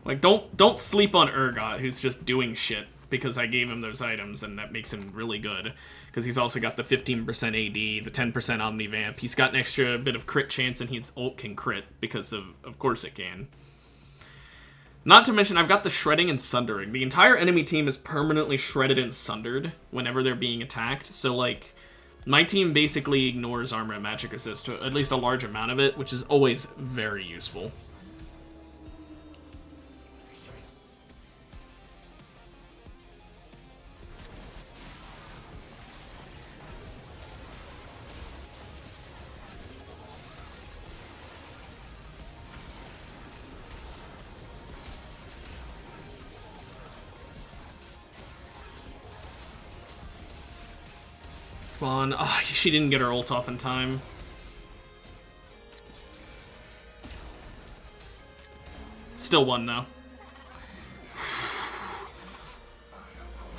Like, don't sleep on Urgot, who's just doing shit because I gave him those items, and that makes him really good. Because he's also got the 15% AD, the 10% Omnivamp. He's got an extra bit of crit chance, and his ult can crit, because of course it can. Not to mention, I've got the Shredding and Sundering. The entire enemy team is permanently shredded and sundered whenever they're being attacked, so, like, my team basically ignores armor and magic resist to at least a large amount of it, which is always very useful. Come on. Oh, she didn't get her ult off in time. Still won, though.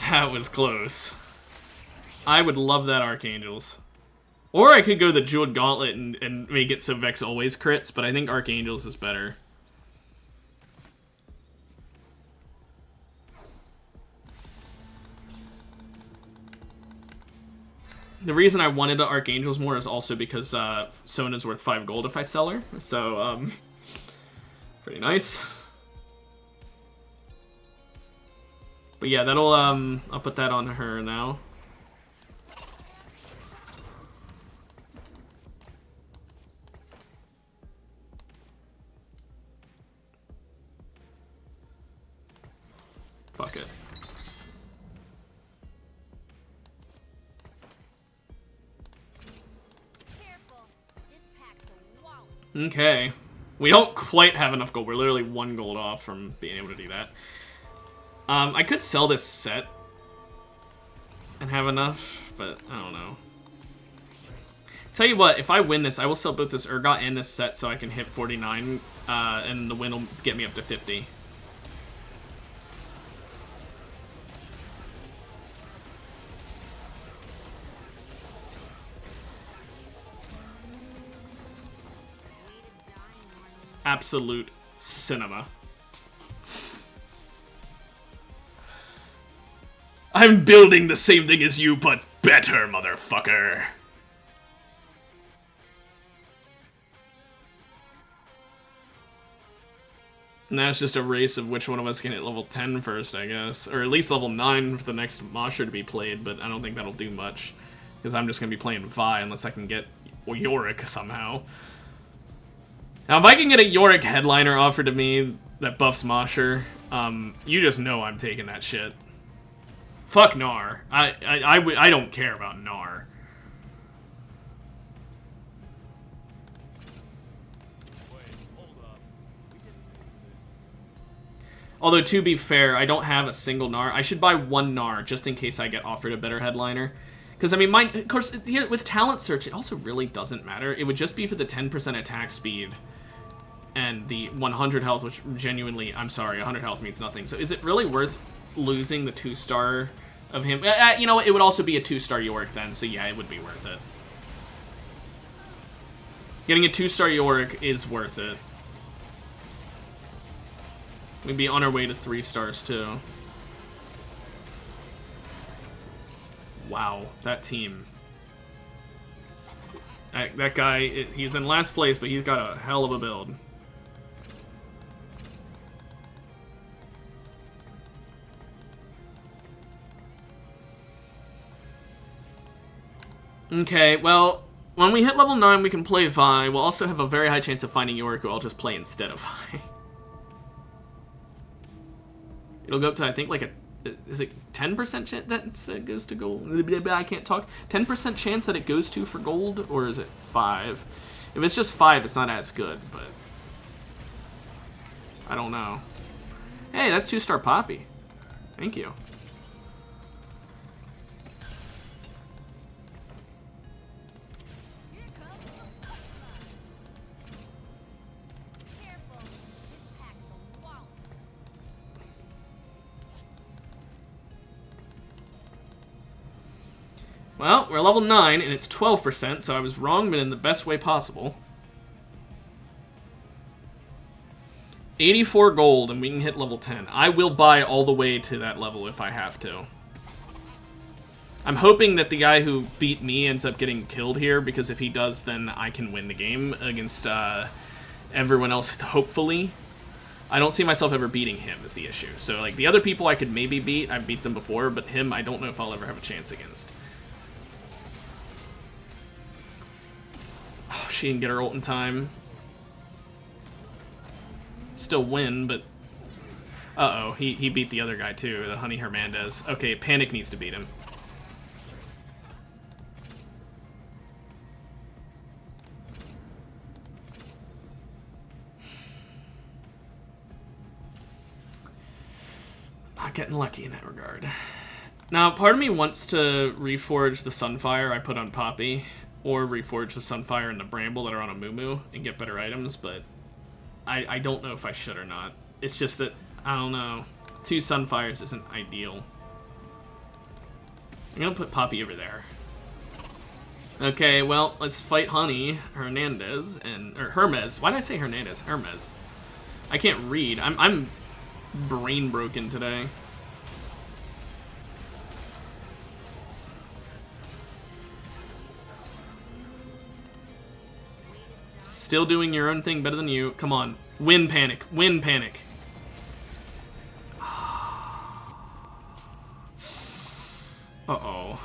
That was close. I would love that Archangels. Or I could go the Jeweled Gauntlet and make it so Vex always crits, but I think Archangels is better. The reason I wanted the Archangels more is also because Sona's worth 5 gold if I sell her. So, pretty nice. But yeah, that'll, I'll put that on her now. Fuck it. Okay. We don't quite have enough gold. We're literally 1 gold off from being able to do that. I could sell this set and have enough, but I don't know. Tell you what, if I win this, I will sell both this Urgot and this set so I can hit 49, and the win will get me up to 50. Absolute cinema. I'm building the same thing as you, but better, motherfucker. Now it's just a race of which one of us can hit level 10 first, I guess. Or at least level 9 for the next Mosher to be played, but I don't think that'll do much. Because I'm just going to be playing Vi unless I can get Yorick somehow. Now, if I can get a Yorick headliner offered to me that buffs Mosher, you just know I'm taking that shit. Fuck Gnar. I don't care about Gnar. Although, to be fair, I don't have a single Gnar. I should buy 1 Gnar just in case I get offered a better headliner. Because, I mean, of course, with Talent Search, it also really doesn't matter. It would just be for the 10% attack speed and the 100 health, which genuinely, I'm sorry, 100 health means nothing. So is it really worth losing the 2-star of him? You know, it would also be a 2-star Yorick then, so yeah, it would be worth it. Getting a 2-star Yorick is worth it. We'd be on our way to 3 stars, too. Wow, that team. That guy, he's in last place, but he's got a hell of a build. Okay, well, When we hit level 9, we can play Vi. We'll also have a very high chance of finding Yorick, who I'll just play instead of Vi. It'll go up to, I think, like a... Is it 10% chance that goes to gold? I can't talk. 10% chance that it goes to for gold? Or is it 5? If it's just 5, it's not as good, but... I don't know. Hey, that's 2-star Poppy. Thank you. Well, we're level 9, and it's 12%, so I was wrong, but in the best way possible. 84 gold, and we can hit level 10. I will buy all the way to that level if I have to. I'm hoping that the guy who beat me ends up getting killed here, because if he does, then I can win the game against everyone else, hopefully. I don't see myself ever beating him is the issue. So, like, the other people I could maybe beat, I've beat them before, but him, I don't know if I'll ever have a chance against. Oh, she didn't get her ult in time. Still win, but... Uh-oh, he beat the other guy too, the Honey Hernandez. Okay, Panic needs to beat him. Not getting lucky in that regard. Now, part of me wants to reforge the Sunfire I put on Poppy, or reforge the Sunfire and the Bramble that are on a Moo and get better items, but I don't know if I should or not. It's just that, I don't know, 2 Sunfires isn't ideal. I'm gonna put Poppy over there. Okay, well, let's fight Honey Hernandez, or Hermes. Why did I say Hernandez? Hermes. I can't read. I'm brain broken today. Still doing your own thing better than you. Come on. Win Panic. Win Panic. Uh-oh.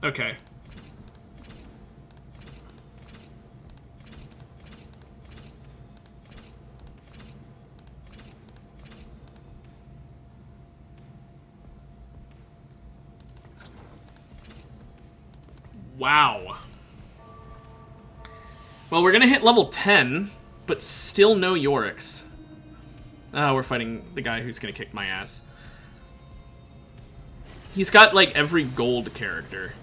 Okay. Wow. Well, we're gonna hit level 10, but still no Yoriks. Oh, we're fighting the guy who's gonna kick my ass. He's got, like, every gold character.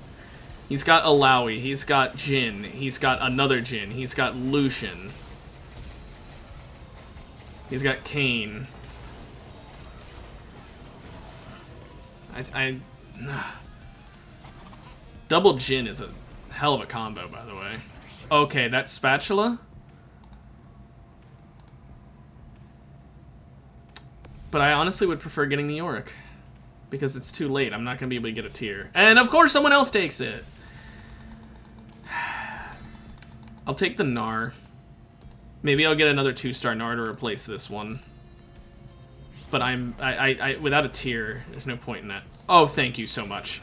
He's got Alawi, he's got Jhin, he's got another Jhin, he's got Lucian. He's got Kayn. Double Jhin is a hell of a combo, by the way. Okay, that spatula? But I honestly would prefer getting the Yorick. Because it's too late. I'm not going to be able to get a tier. And of course someone else takes it! I'll take the Gnar. Maybe I'll get another 2-star Gnar to replace this one. But I without a tier, there's no point in that. Oh, thank you so much.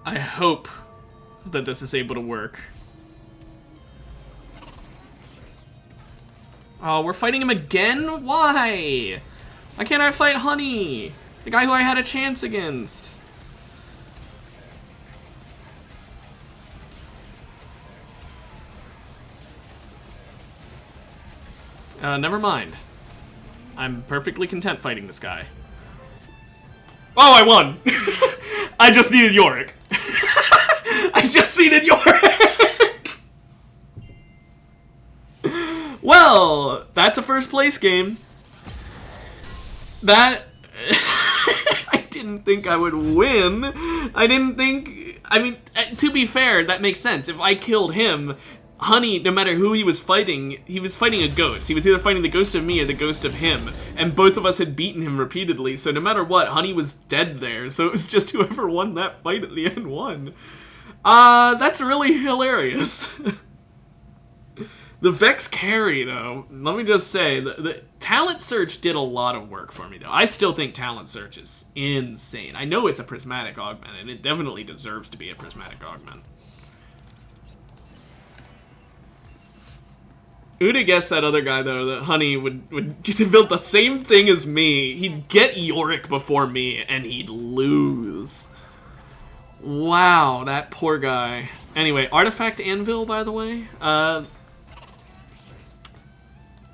I hope that this is able to work. Oh, we're fighting him again? Why? Why can't I fight Honey? The guy who I had a chance against. Never mind. I'm perfectly content fighting this guy. Oh, I won! I just needed Yorick. I just needed Yorick! Well, that's a first place game. That... I didn't think I would win. I I mean, to be fair, that makes sense. If I killed him, Honey, no matter who he was fighting a ghost. He was either fighting the ghost of me or the ghost of him, and both of us had beaten him repeatedly, so no matter what, Honey was dead there, so it was just whoever won that fight at the end won. That's really hilarious. The Vex carry, though, let me just say, the Talent Search did a lot of work for me, though. I still think Talent Search is insane. I know it's a Prismatic Augment, and it definitely deserves to be a Prismatic Augment. Who'd have guessed that other guy, though, that Honey would build the same thing as me. He'd get Yorick before me, and he'd lose. Wow, that poor guy. Anyway, Artifact Anvil, by the way.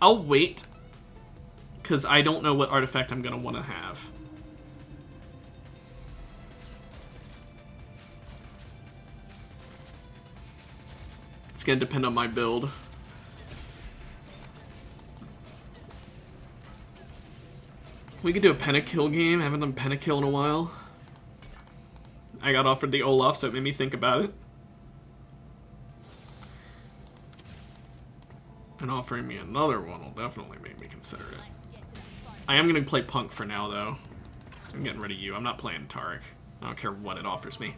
I'll wait, because I don't know what artifact I'm going to want to have. It's going to depend on my build. We could do a Pentakill game. I haven't done Pentakill in a while. I got offered the Olaf, so it made me think about it. And offering me another one will definitely make me consider it. I am going to play Punk for now, though. I'm getting rid of you. I'm not playing Taric. I don't care what it offers me.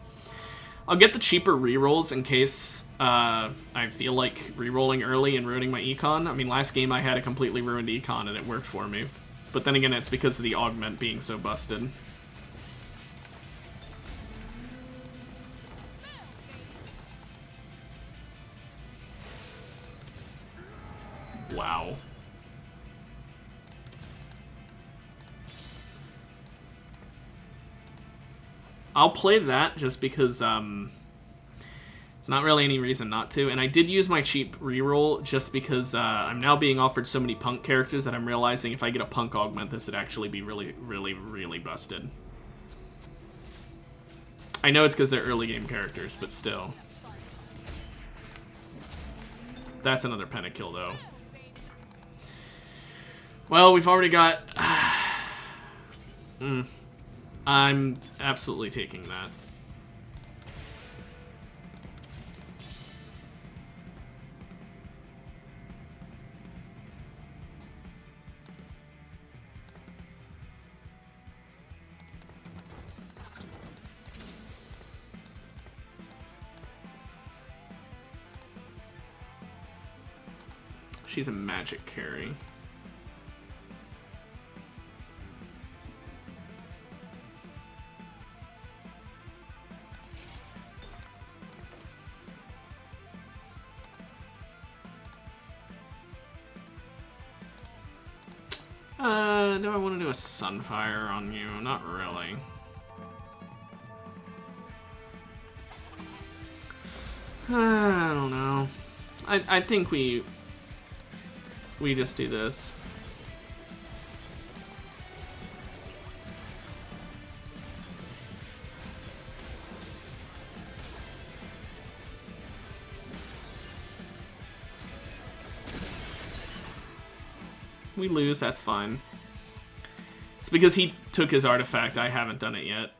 I'll get the cheaper rerolls in case I feel like rerolling early and ruining my econ. I mean, last game I had a completely ruined econ and it worked for me. But then again, it's because of the augment being so busted. Wow. I'll play that just because there's not really any reason not to. And I did use my cheap reroll just because I'm now being offered so many Punk characters that I'm realizing if I get a Punk augment, this would actually be really, really, really busted. I know it's because they're early game characters, but still. That's another Pentakill, though. Well, we've already got... I'm absolutely taking that. She's a magic carry. Do I want to do a Sunfire on you? Not really. I don't know. I think we just do this. We lose, that's fine. It's because he took his artifact. I haven't done it yet.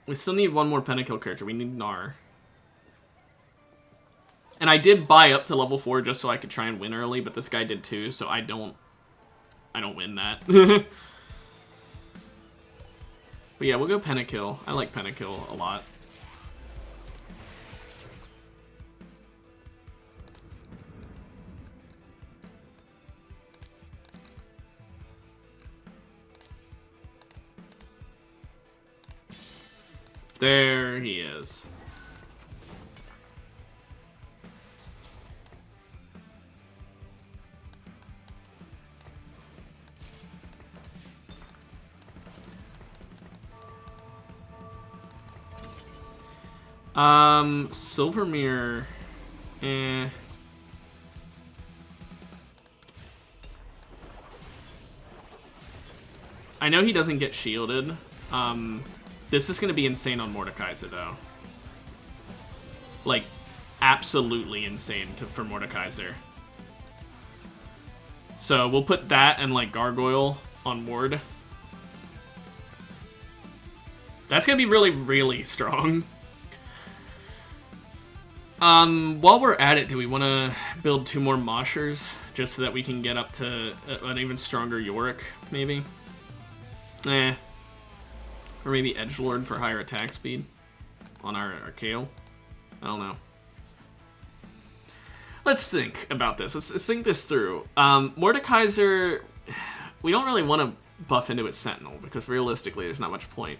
We still need one more Pentakill character. We need Gnar. And I did buy up to level 4 just so I could try and win early, but this guy did too, so I don't win that. But yeah, we'll go Pentakill. I like Pentakill a lot. There he is. Silvermere. I know he doesn't get shielded. This is going to be insane on Mordekaiser, though. Like, absolutely insane for Mordekaiser. So we'll put that and, like, Gargoyle on Ward. That's going to be really, really strong. While we're at it, do we want to build 2 more Moshers just so that we can get up to an even stronger Yorick, maybe? Or maybe Edgelord for higher attack speed on our Kale? I don't know. Let's think about this. Let's think this through. Mordekaiser, we don't really want to buff into its Sentinel because realistically there's not much point.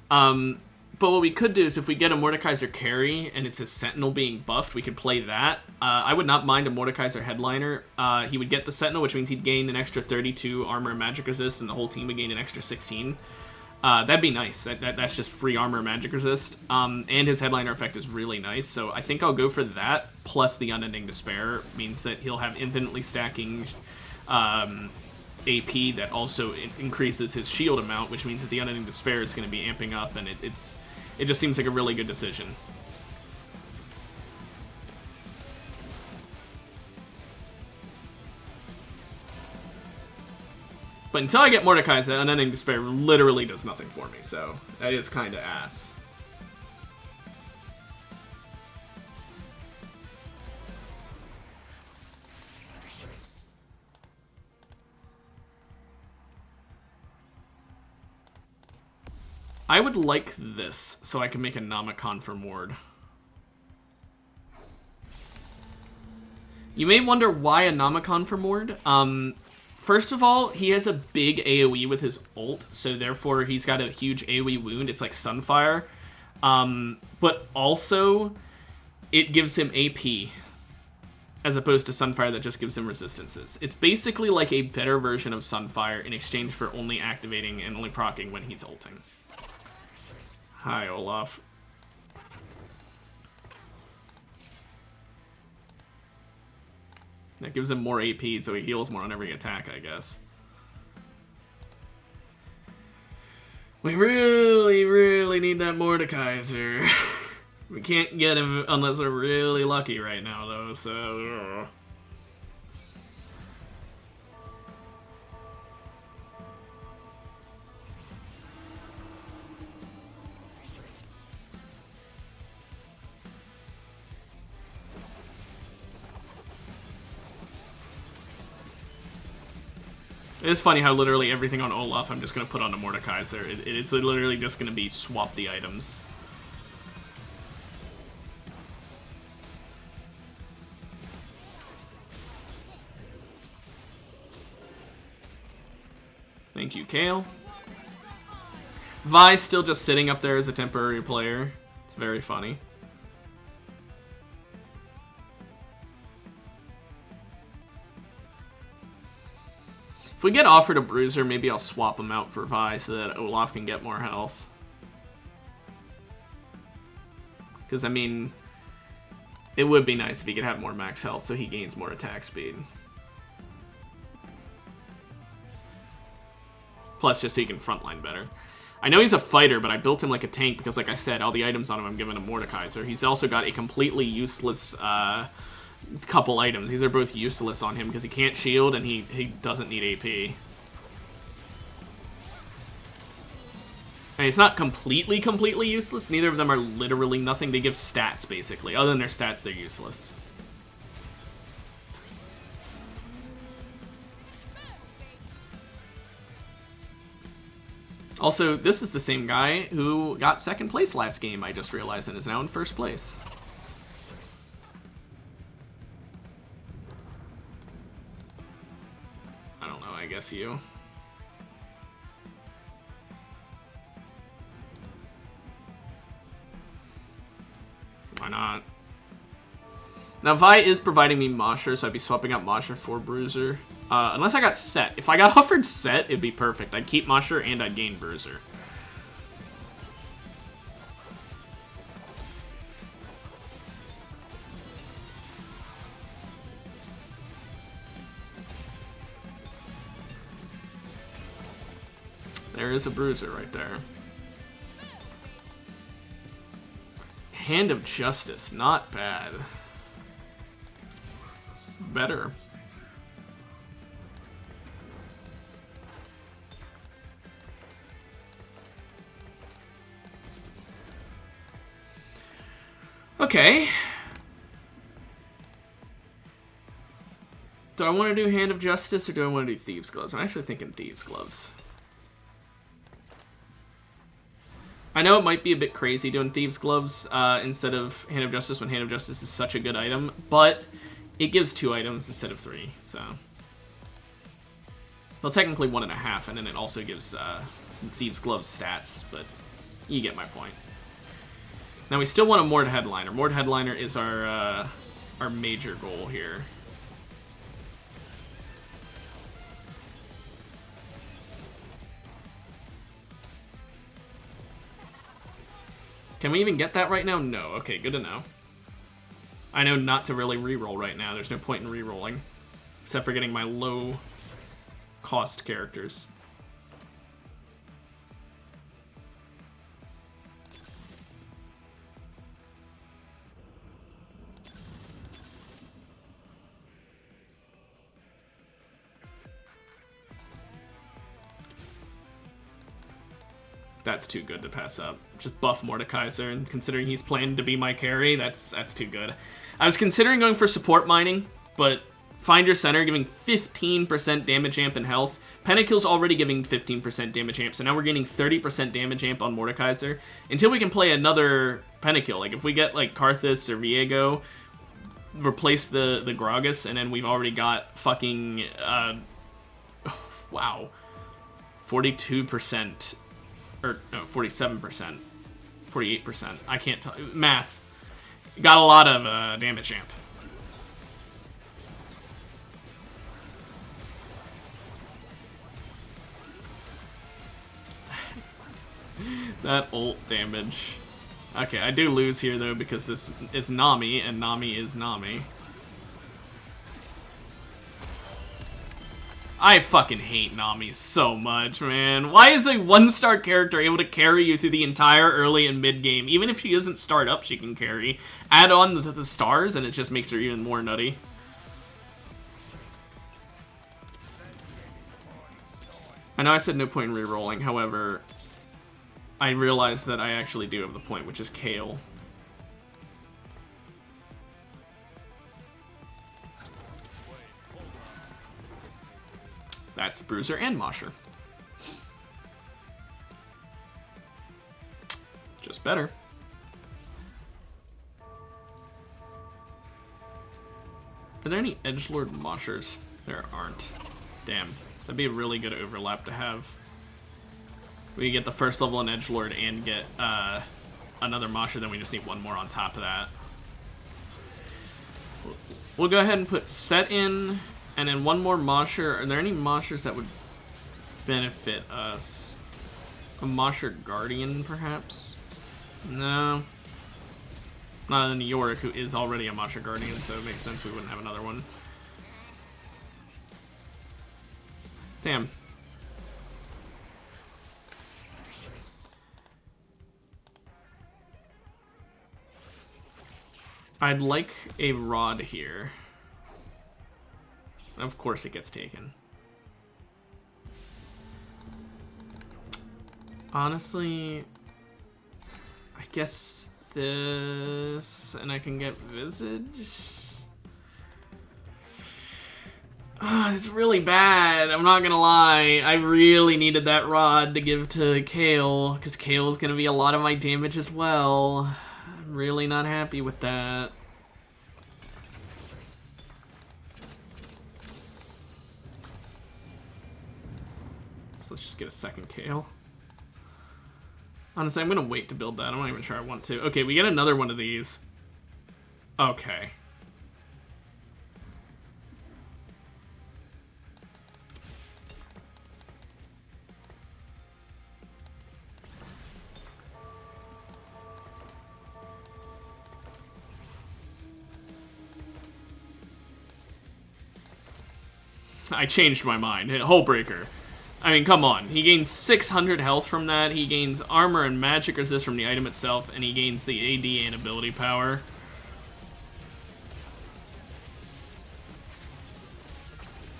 But what we could do is if we get a Mordekaiser carry and it's his Sentinel being buffed, we could play that. I would not mind a Mordekaiser headliner. He would get the Sentinel, which means he'd gain an extra 32 armor and magic resist, and the whole team would gain an extra 16. That'd be nice. That's just free armor and magic resist. And his headliner effect is really nice, so I think I'll go for that, plus the Unending Despair means that he'll have infinitely stacking AP that also increases his shield amount, which means that the Unending Despair is going to be amping up, and it just seems like a really good decision. But until I get Mordekaiser, that Unending Despair literally does nothing for me, so that is kind of ass. I would like this, so I can make a Nomicon for Mord. You may wonder why a Nomicon for Mord. First of all, he has a big AoE with his ult, so therefore he's got a huge AoE wound. It's like Sunfire. But also, it gives him AP, as opposed to Sunfire that just gives him resistances. It's basically like a better version of Sunfire in exchange for only activating and only proccing when he's ulting. Hi, Olaf. That gives him more AP, so he heals more on every attack, I guess. We really, really need that Mordekaiser. We can't get him unless we're really lucky right now, though, so... It's funny how literally everything on Olaf I'm just going to put on a Mordekaiser. It's literally just going to be swap the items. Thank you, Kale. Vi's still just sitting up there as a temporary player. It's very funny. If we get offered a Bruiser, maybe I'll swap him out for Vi so that Olaf can get more health. Because, I mean, it would be nice if he could have more max health so he gains more attack speed. Plus, just so he can frontline better. I know he's a fighter, but I built him like a tank because, like I said, all the items on him I'm giving him Mordekaiser. He's also got a completely useless... couple items. These are both useless on him because he can't shield and he doesn't need AP. And it's not completely useless. Neither of them are literally nothing. They give stats, basically. Other than their stats, they're useless. Also, this is the same guy who got second place last game, I just realized, and is now in first place. I guess you. Why not? Now, Vi is providing me Mosher, so I'd be swapping out Mosher for Bruiser. Unless I got Set. If I got offered Set, it'd be perfect. I'd keep Mosher and I'd gain Bruiser. There is a Bruiser right there. Hand of Justice, not bad. Better. Okay. Do I want to do Hand of Justice or do I want to do Thieves' Gloves? I'm actually thinking Thieves' Gloves. I know it might be a bit crazy doing Thieves' Gloves instead of Hand of Justice when Hand of Justice is such a good item, but it gives 2 items instead of 3, so... Well, technically 1.5, and then it also gives Thieves' Gloves stats, but you get my point. Now we still want a Moored Headliner. Moored Headliner is our major goal here. Can we even get that right now? No. Okay, good to know. I know not to really reroll right now. There's no point in rerolling. Except for getting my low-cost characters. That's too good to pass up. Just buff Mordekaiser, and considering he's planned to be my carry, that's too good. I was considering going for support mining, but Find Your Center giving 15% damage amp and health. Pentakill's already giving 15% damage amp, so now we're getting 30% damage amp on Mordekaiser. Until we can play another Pentakill, like if we get like Karthus or Viego, replace the Gragas, and then we've already got fucking, wow, 42%. Or, no, 47%. 48%. I can't tell. Math. Got a lot of damage amp. That ult damage. Okay, I do lose here, though, because this is Nami, and Nami is Nami. I fucking hate Nami so much, man. Why is a 1-star character able to carry you through the entire early and mid game? Even if she doesn't start up, she can carry. Add on the stars, and it just makes her even more nutty. I know I said no point in rerolling, however, I realized that I actually do have the point, which is Kale. That's Bruiser and Mosher. Just better. Are there any edgelord Moshers? There aren't. Damn. That'd be a really good overlap to have. We get the first level in edgelord and get another Mosher, then we just need one more on top of that. We'll go ahead and put Set in. And then one more Mosher. Are there any Moshers that would benefit us? A Mosher Guardian, perhaps? No. Not than Yorick, who is already a Mosher Guardian, so it makes sense we wouldn't have another one. Damn. I'd like a Rod here. Of course it gets taken. Honestly, I guess this, and I can get Visage. Ah, it's really bad. I'm not gonna lie. I really needed that Rod to give to Kale, because Kale is gonna be a lot of my damage as well. I'm really not happy with that. Let's just get a second Kale. Honestly, I'm going to wait to build that. I'm not even sure I want to. Okay, we get another one of these. Okay. I changed my mind. Hullbreaker. I mean, come on. He gains 600 health from that. He gains armor and magic resist from the item itself, and he gains the AD and ability power.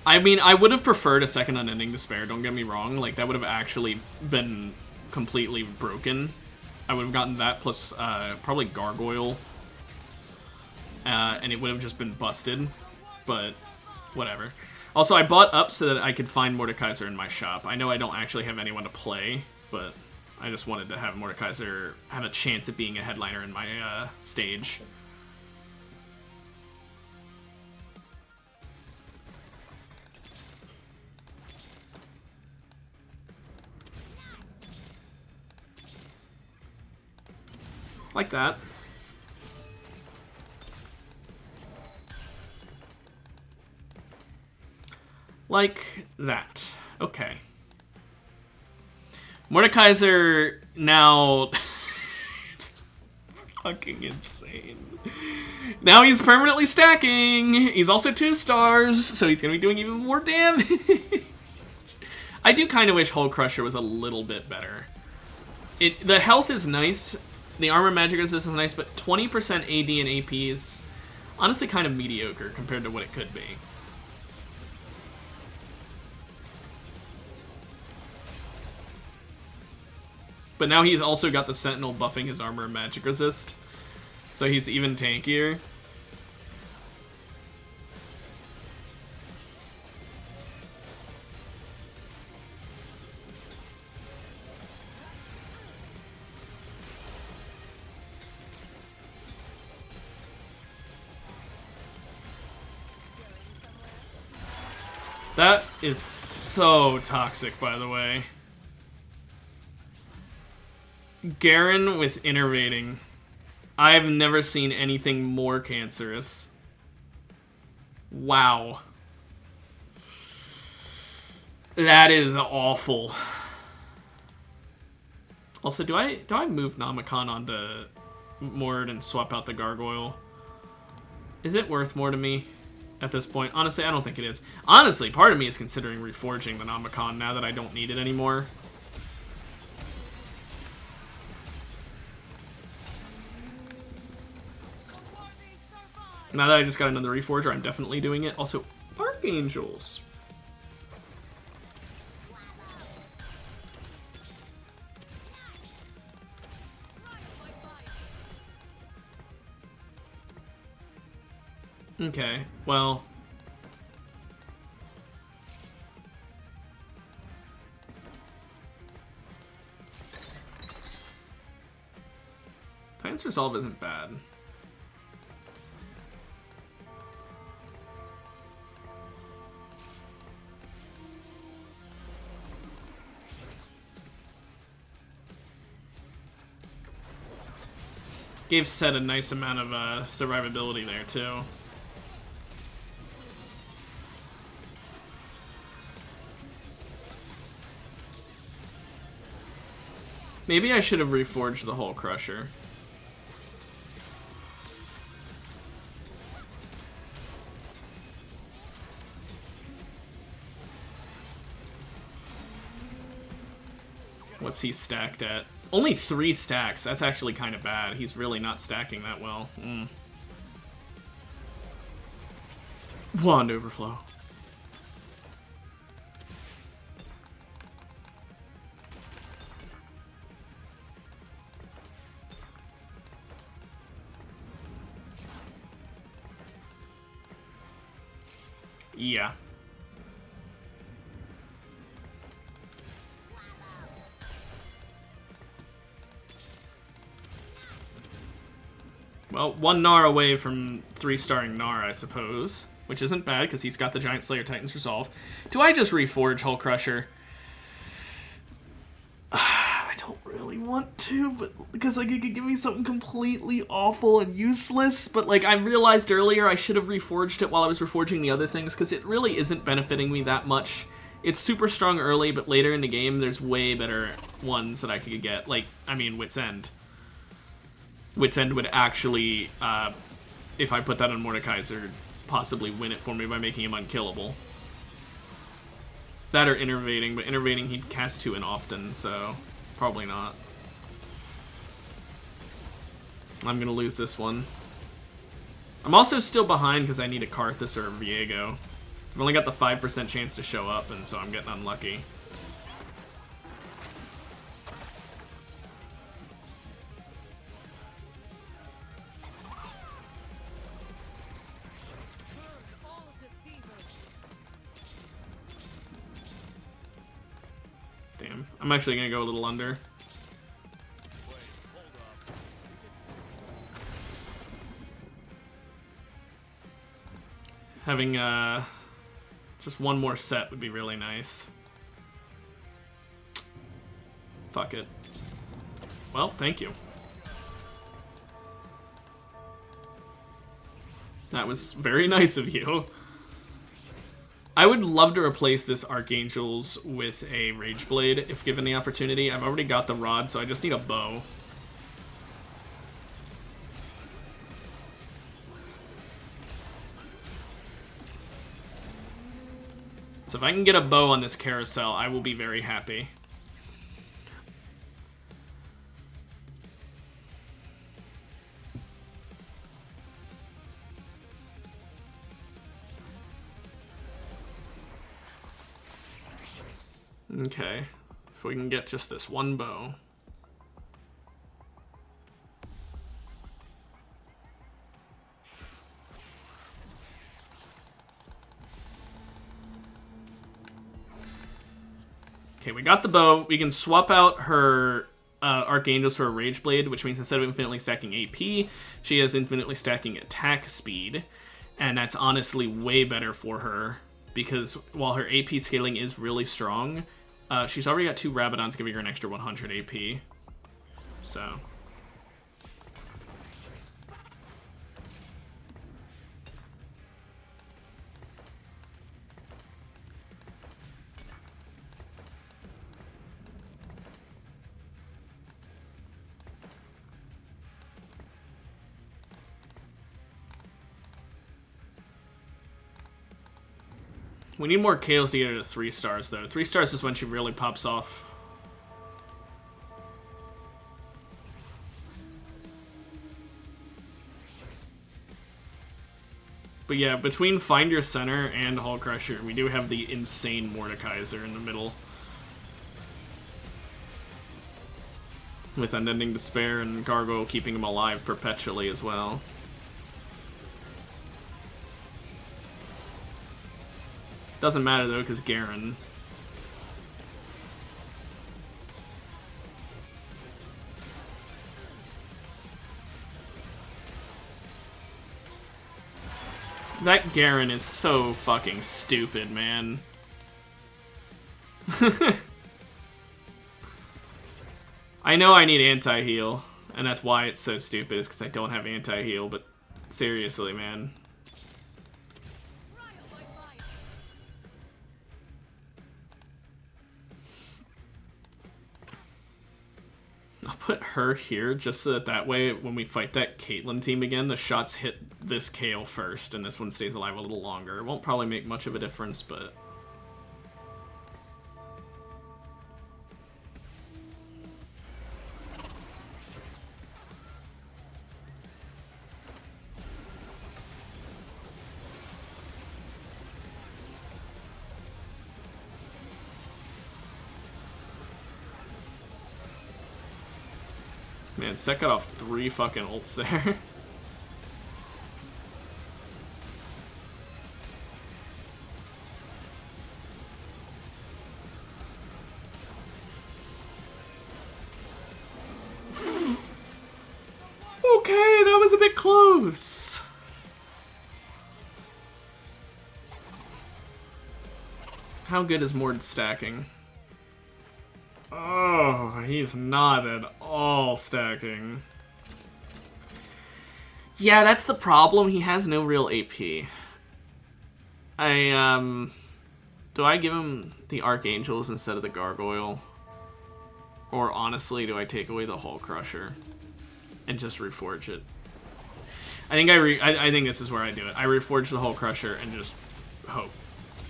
I mean, I would have preferred a second Unending Despair, don't get me wrong. Like, that would have actually been completely broken. I would have gotten that plus probably Gargoyle. And it would have just been busted. But whatever. Also, I bought up so that I could find Mordekaiser in my shop. I know I don't actually have anyone to play, but I just wanted to have Mordekaiser have a chance at being a headliner in my stage. Like that. Like that. Okay. Mordekaiser now... Fucking insane. Now he's permanently stacking. He's also 2 stars, so he's going to be doing even more damage. I do kind of wish Hull Crusher was a little bit better. The health is nice. The armor magic resistance is nice, but 20% AD and AP is honestly kind of mediocre compared to what it could be. But now he's also got the Sentinel buffing his armor and magic resist, so he's even tankier. That is so toxic, by the way. Garen with Innervating. I've never seen anything more cancerous. Wow. That is awful. Also, do I move Namikon onto Mord and swap out the Gargoyle? Is it worth more to me at this point? Honestly, I don't think it is. Honestly, part of me is considering reforging the Namikon now that I don't need it anymore. Now that I just got another Reforger, I'm definitely doing it. Also, Archangels. Okay, well... Titan's Resolve isn't bad. Gave Set a nice amount of survivability there, too. Maybe I should have reforged the Hull Crusher. What's he stacked at? Only 3 stacks. That's actually kind of bad. He's really not stacking that well. Wand Overflow. Yeah. Well, 1 Gnar away from 3-starring Gnar, I suppose. Which isn't bad, because he's got the Giant Slayer Titan's Resolve. Do I just reforge Hull Crusher? I don't really want to, but because like it could give me something completely awful and useless. But like I realized earlier, I should have reforged it while I was reforging the other things, because it really isn't benefiting me that much. It's super strong early, but later in the game, there's way better ones that I could get. Like, I mean, Wit's End. Wit's End would actually, if I put that on Mordekaiser, possibly win it for me by making him unkillable. That or Innervating, but Innervating he'd cast 2 in often, so probably not. I'm gonna lose this one. I'm also still behind because I need a Karthus or a Viego. I've only got the 5% chance to show up, and so I'm getting unlucky. I'm actually gonna go a little under. Having just one more set would be really nice. Fuck it. Well, thank you. That was very nice of you. I would love to replace this Archangels with a Rage Blade if given the opportunity. I've already got the rod, so I just need a bow. So if I can get a bow on this carousel, I will be very happy. Okay, if we can get just this one bow. Okay, we got the bow. We can swap out her Archangels for a Rage Blade, which means instead of infinitely stacking AP, she has infinitely stacking attack speed. And that's honestly way better for her, because while her AP scaling is really strong, she's already got 2 Rabadons giving her an extra 100 AP. So... we need more KOs to get her to 3 stars, though. 3 stars is when she really pops off. But yeah, between Find Your Center and Hull Crusher, we do have the insane Mordekaiser in the middle. With Unending Despair and Gargoyle keeping him alive perpetually as well. Doesn't matter though, because Garen. That Garen is so fucking stupid, man. I know I need anti-heal, and that's why it's so stupid, is because I don't have anti-heal, but seriously, man. I'll put her here just so that way when we fight that Caitlyn team again, the shots hit this Kayle first and this one stays alive a little longer. It won't probably make much of a difference, but... Man, Set got off 3 fucking ults there. Okay, that was a bit close. How good is Mord stacking? Oh, he's not at all stacking. Yeah, that's the problem. He has no real AP. Do I give him the Archangels instead of the Gargoyle? Or honestly, do I take away the Hull Crusher and just reforge it? I think I think this is where I do it. I reforge the Hull Crusher and just hope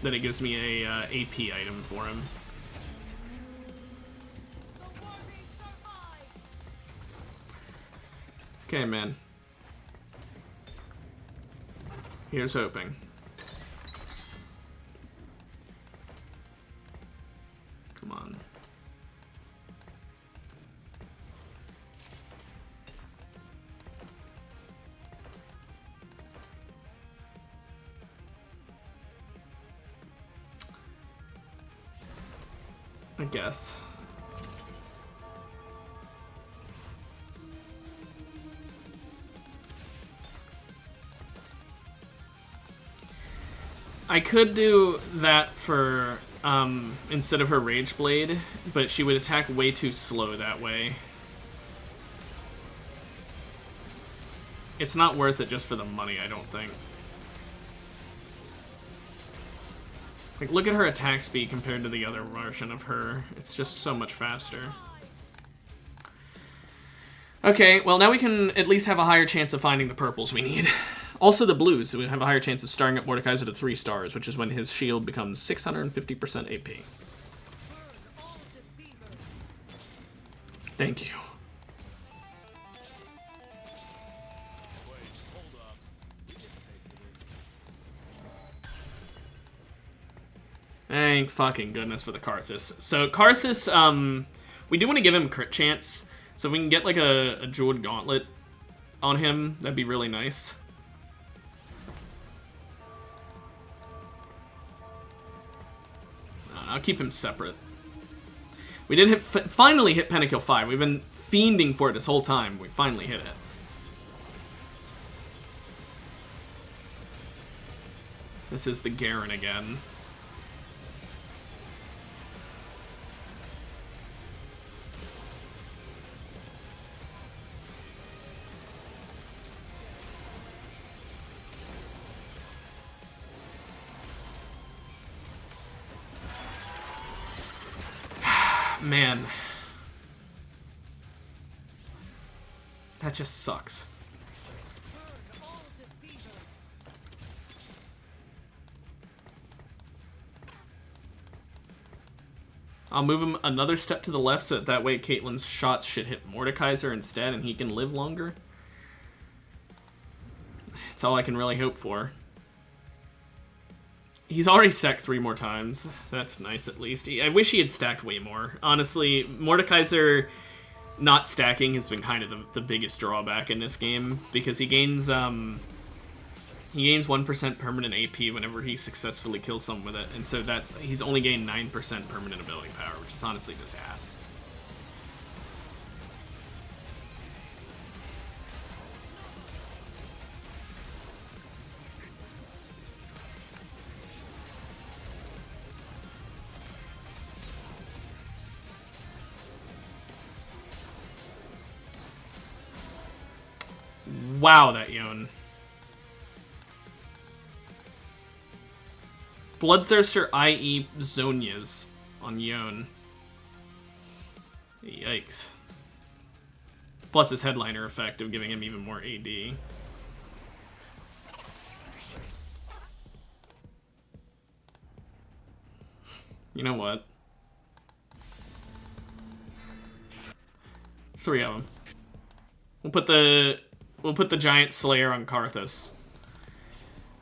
that it gives me a AP item for him. Okay, man. Here's hoping. Come on. I guess. I could do that for, instead of her Rage Blade, but she would attack way too slow that way. It's not worth it just for the money, I don't think. Like, look at her attack speed compared to the other version of her. It's just so much faster. Okay, well now we can at least have a higher chance of finding the purples we need. Also the blues, so we have a higher chance of starting up Mordekaiser to 3 stars, which is when his shield becomes 650% AP. Thank you. Thank fucking goodness for the Karthus. So Karthus, we do want to give him crit chance, so if we can get like a Jeweled Gauntlet on him, that'd be really nice. I'll keep him separate. We did finally hit Pentakill 5. We've been fiending for it this whole time. We finally hit it. This is the Garen again. Man. That just sucks. I'll move him another step to the left so that way Caitlyn's shots should hit Mordekaiser instead and he can live longer. That's all I can really hope for. He's already stacked 3 more times. That's nice, at least. I wish he had stacked way more. Honestly, Mordekaiser not stacking has been kind of the biggest drawback in this game, because he gains 1% permanent AP whenever he successfully kills someone with it, and so he's only gained 9% permanent ability power, which is honestly just ass. Wow, that Yone. Bloodthirster, i.e. Zonias on Yone. Yikes. Plus his headliner effect of giving him even more AD. You know what? 3 of them. We'll put the Giant Slayer on Karthus.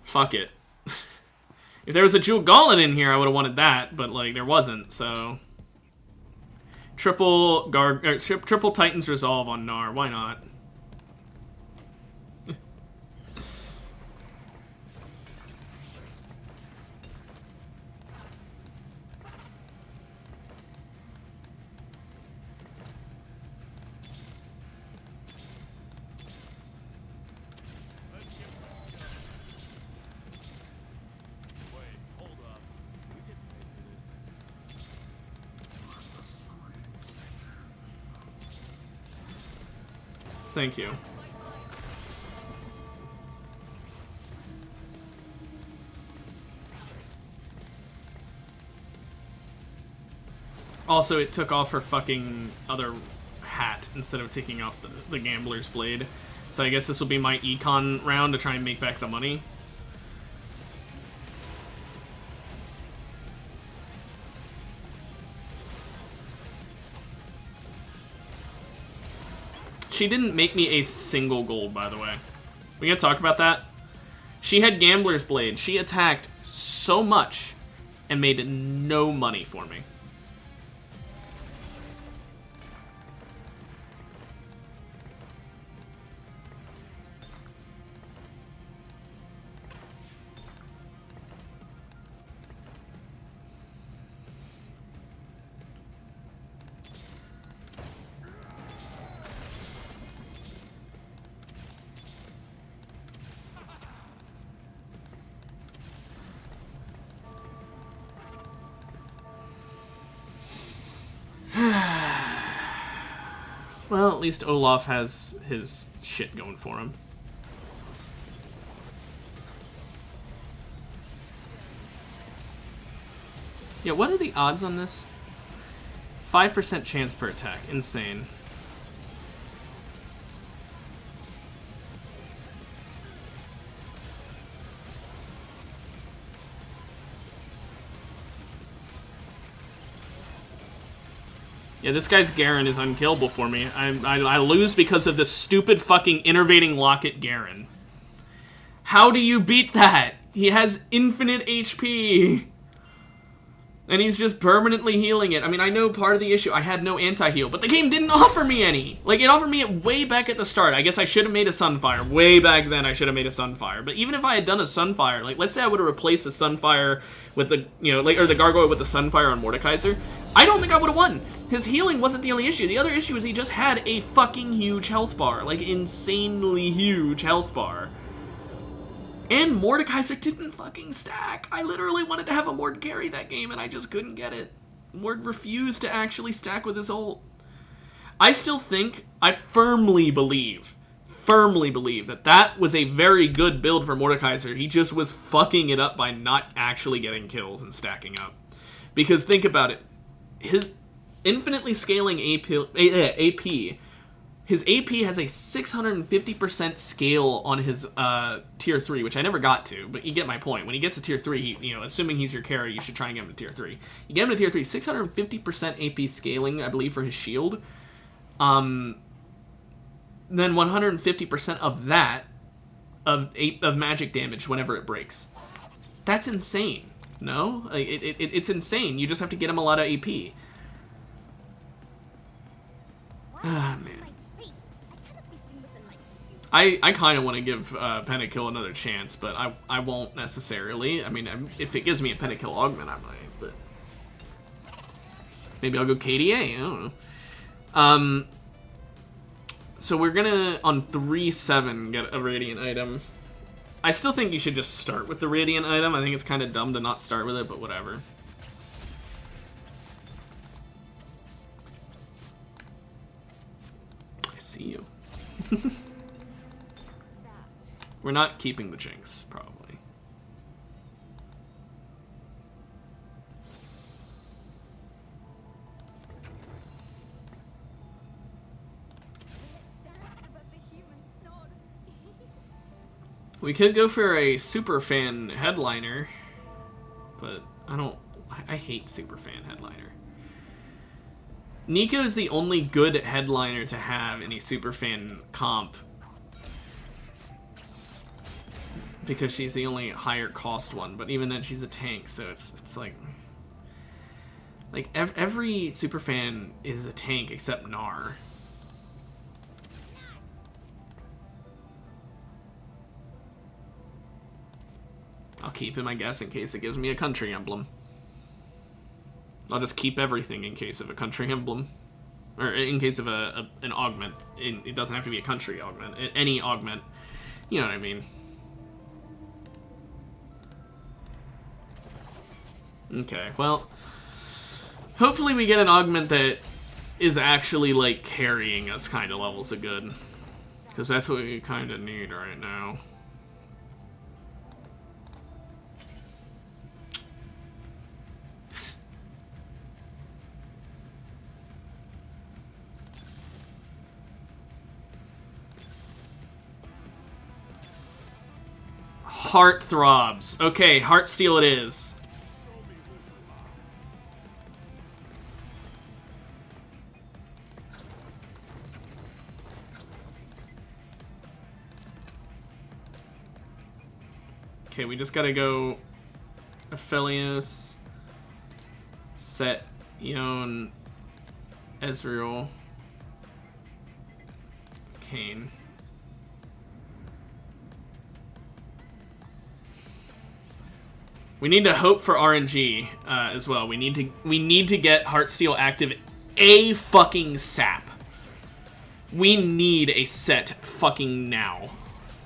Fuck it. If there was a Jewel Gauntlet in here, I would have wanted that, but like there wasn't, so triple Titan's Resolve on Gnar. Why not? Thank you. Also, it took off her fucking other hat instead of taking off the Gambler's Blade. So I guess this will be my econ round to try and make back the money. She didn't make me a single gold, by the way. We gonna talk about that? She had Gambler's Blade. She attacked so much and made no money for me. at least Olaf has his shit going for him. Yeah, what are the odds on this? 5% chance per attack. Insane. Yeah, this guy's Garen is unkillable for me. I lose because of this stupid fucking innervating Locket Garen. How do you beat that? He has infinite HP. And he's just permanently healing it. I mean, I know part of the issue, I had no anti-heal, but the game didn't offer me any. Like, it offered me it way back at the start. I guess I should have made a Sunfire. Way back then, I should have made a Sunfire. But even if I had done a Sunfire, like, let's say I would have replaced the Sunfire with the, you know, like, or the Gargoyle with the Sunfire on Mordekaiser, I don't think I would have won. His healing wasn't the only issue. The other issue is he just had a fucking huge health bar. Like, insanely huge health bar. And Mordekaiser didn't fucking stack. I literally wanted to have a Mord carry that game, and I just couldn't get it. Mord refused to actually stack with his ult. I still think, I firmly believe that that was a very good build for Mordekaiser. He just was fucking it up by not actually getting kills and stacking up. Because think about it. His infinitely scaling AP, his AP has a 650% scale on his tier 3, which I never got to, but you get my point. When he gets to tier 3, you know, assuming he's your carry, you should try and get him to tier 3. You get him to tier 3, 650% AP scaling, I believe, for his shield. Then 150% of that, of magic damage whenever it breaks. That's insane, no? Like, it's insane. You just have to get him a lot of AP. Ah, man. I kind of want to give Pentakill another chance, but I won't necessarily. I mean, if it gives me a Pentakill augment, I might, but... Maybe I'll go KDA, I don't know. So we're gonna, on 3-7, get a Radiant item. I still think you should just start with the Radiant item. I think it's kind of dumb to not start with it, but whatever. I see you. We're not keeping the Jinx, probably. We could go for a Superfan headliner, but I hate Superfan headliner. Nico is the only good headliner to have in a Superfan comp, because she's the only higher cost one, but even then she's a tank, so it's like every Superfan is a tank except Gnar. I'll keep him, I guess, in case it gives me a country emblem. I'll just keep everything in case of a country emblem. Or in case of an augment. It doesn't have to be a country augment. Any augment. You know what I mean. Okay, well... Hopefully we get an augment that is actually, like, carrying us kind of levels of good. Because that's what we kind of need right now. Heart throbs. Okay, Heartsteel it is. Okay, we just gotta go Aphelios, Set, Yone, Ezreal, Kayn. We need to hope for RNG as well. We need to get Heartsteel active a fucking sap. We need a set fucking now.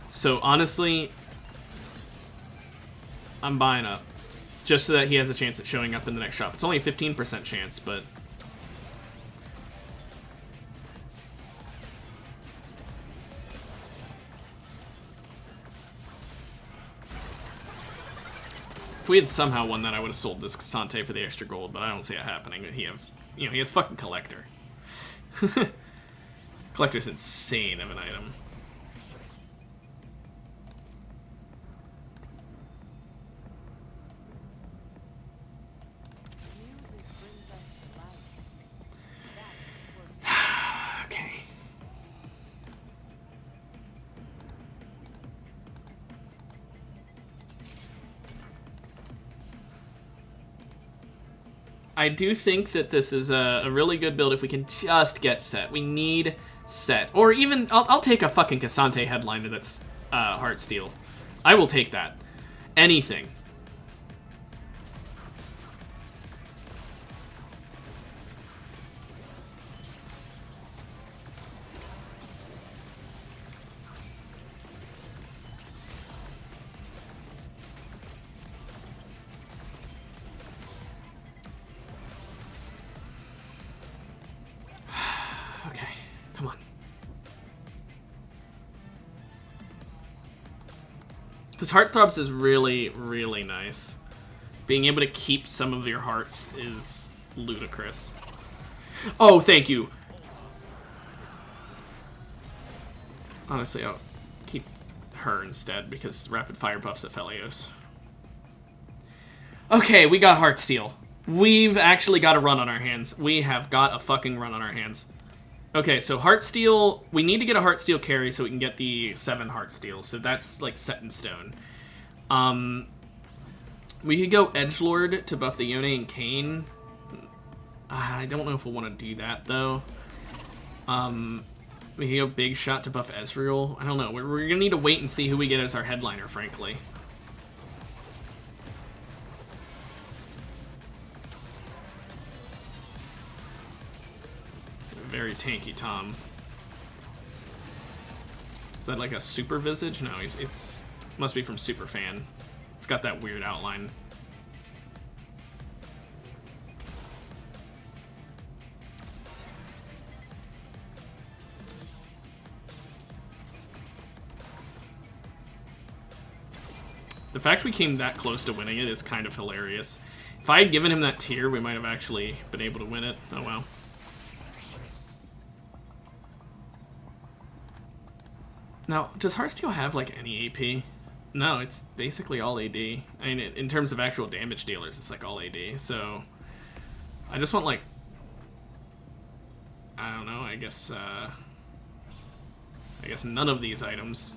So honestly, I'm buying up. Just so that he has a chance at showing up in the next shop. It's only a 15% chance, but... If we had somehow won that, I would have sold this Cassante for the extra gold, but I don't see it happening. He has fucking Collector. Collector's insane of an item. Okay. I do think that this is a really good build if we can just get set. We need set. Or even, I'll take a fucking Cassante headliner that's Heartsteel. I will take that. Anything. Because Heartthrobs is really, really nice. Being able to keep some of your hearts is ludicrous. Oh, thank you. Honestly, I'll keep her instead because rapid fire buffs Aphelios. Okay, we got Heartsteel. We've actually got a run on our hands. We have got a fucking run on our hands. Okay, so Heartsteel, we need to get a Heartsteel carry so we can get the 7 Heartsteels, so that's, like, set in stone. We could go Edgelord to buff the Yone and Kayn. I don't know if we'll want to do that, though. We could go Big Shot to buff Ezreal. I don't know, we're gonna need to wait and see who we get as our headliner, frankly. Very tanky Tom. Is that like a Super Visage? No, it's must be from Superfan. It's got that weird outline. The fact we came that close to winning it is kind of hilarious. If I had given him that tier, we might have actually been able to win it. Oh well. Now, does Heartsteel have, like, any AP? No, it's basically all AD. I mean, in terms of actual damage dealers, it's, like, all AD. So, I just want, like... I don't know, I guess none of these items.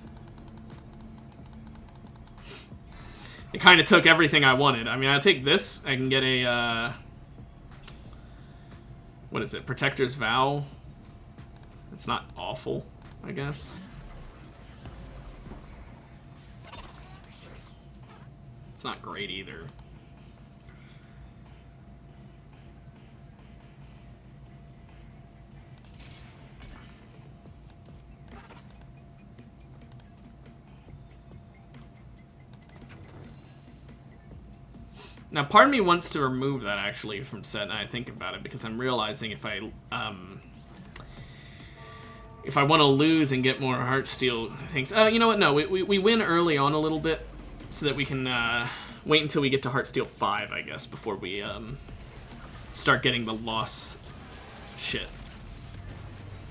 It kind of took everything I wanted. I mean, I take this, I can get a, what is it? Protector's Vow? It's not awful, I guess. It's not great either. Now, part of me wants to remove that, actually, from set, and I think about it, because I'm realizing if I want to lose and get more Heartsteel things... you know what? No, we win early on a little bit, so that we can wait until we get to Heartsteel 5, I guess, before we start getting the loss shit.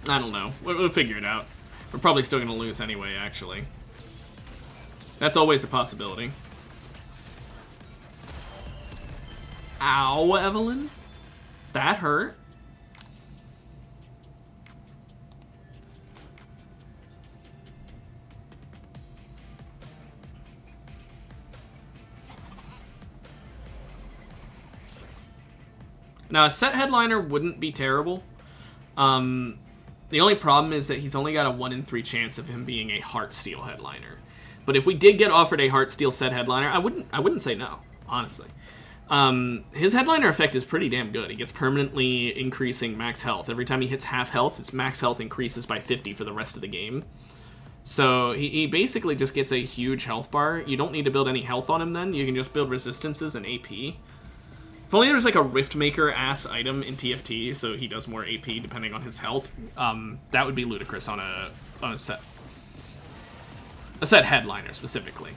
I don't know. We'll figure it out. We're probably still going to lose anyway, actually. That's always a possibility. Ow, Evelyn. That hurt. Now, a set headliner wouldn't be terrible. The only problem is that he's only got a 1 in 3 chance of him being a Heartsteel headliner. But if we did get offered a Heartsteel set headliner, I wouldn't say no, honestly. His headliner effect is pretty damn good. He gets permanently increasing max health. Every time he hits half health, his max health increases by 50 for the rest of the game. So he basically just gets a huge health bar. You don't need to build any health on him then. You can just build resistances and AP. If only there's like a Riftmaker-ass item in TFT, so he does more AP depending on his health. That would be ludicrous on a set. A set headliner, specifically.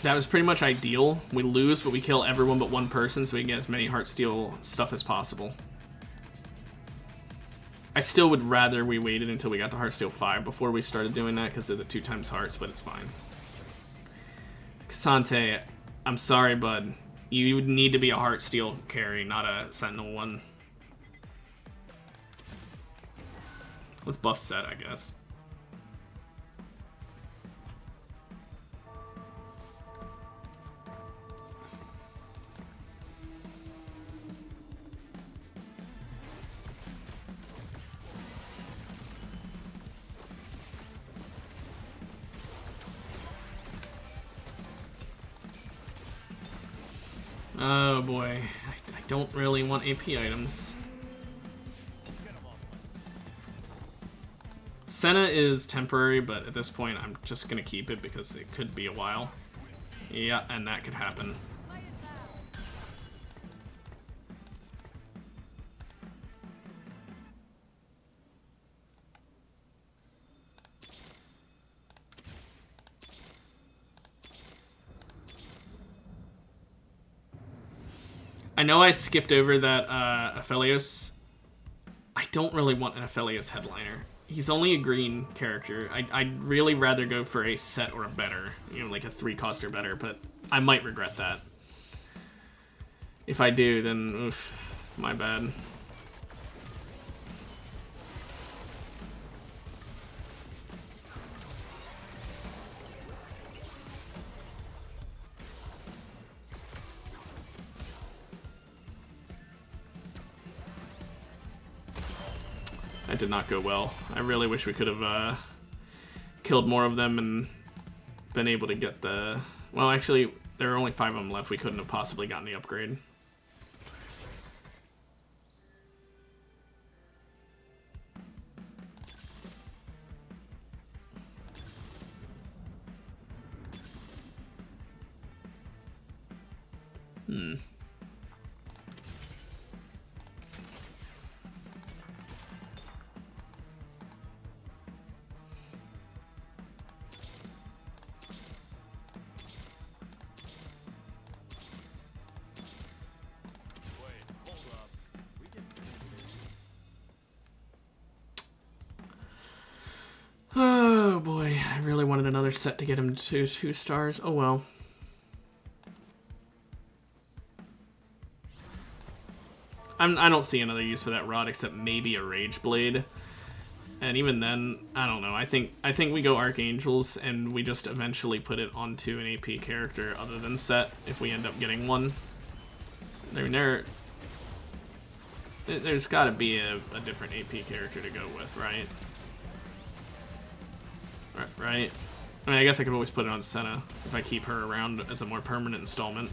That was pretty much ideal. We lose, but we kill everyone but one person so we can get as many Heartsteel stuff as possible. I still would rather we waited until we got to Heartsteel 5 before we started doing that because of the 2x hearts, but it's fine. Kasante, I'm sorry, bud. You would need to be a Heartsteel carry, not a Sentinel one. Let's buff Set, I guess. Oh boy, I don't really want AP items. Senna is temporary, but at this point I'm just gonna keep it because it could be a while. Yeah, and that could happen. I know I skipped over that Aphelios. I don't really want an Aphelios headliner. He's only a green character. I'd really rather go for a Set or a better. You know, like a 3-cost or better, but I might regret that. If I do, then oof, my bad. That did not go well. I really wish we could have killed more of them and been able to get the... Well, actually, there are only 5 of them left. We couldn't have possibly gotten the upgrade. Oh boy, I really wanted another Set to get him to 2 stars. Oh well. I don't see another use for that rod except maybe a Rage Blade. And even then, I don't know. I think we go Archangels and we just eventually put it onto an AP character other than Set if we end up getting one. I mean, there's got to be a different AP character to go with, right? Right? I mean, I guess I could always put it on Senna if I keep her around as a more permanent installment.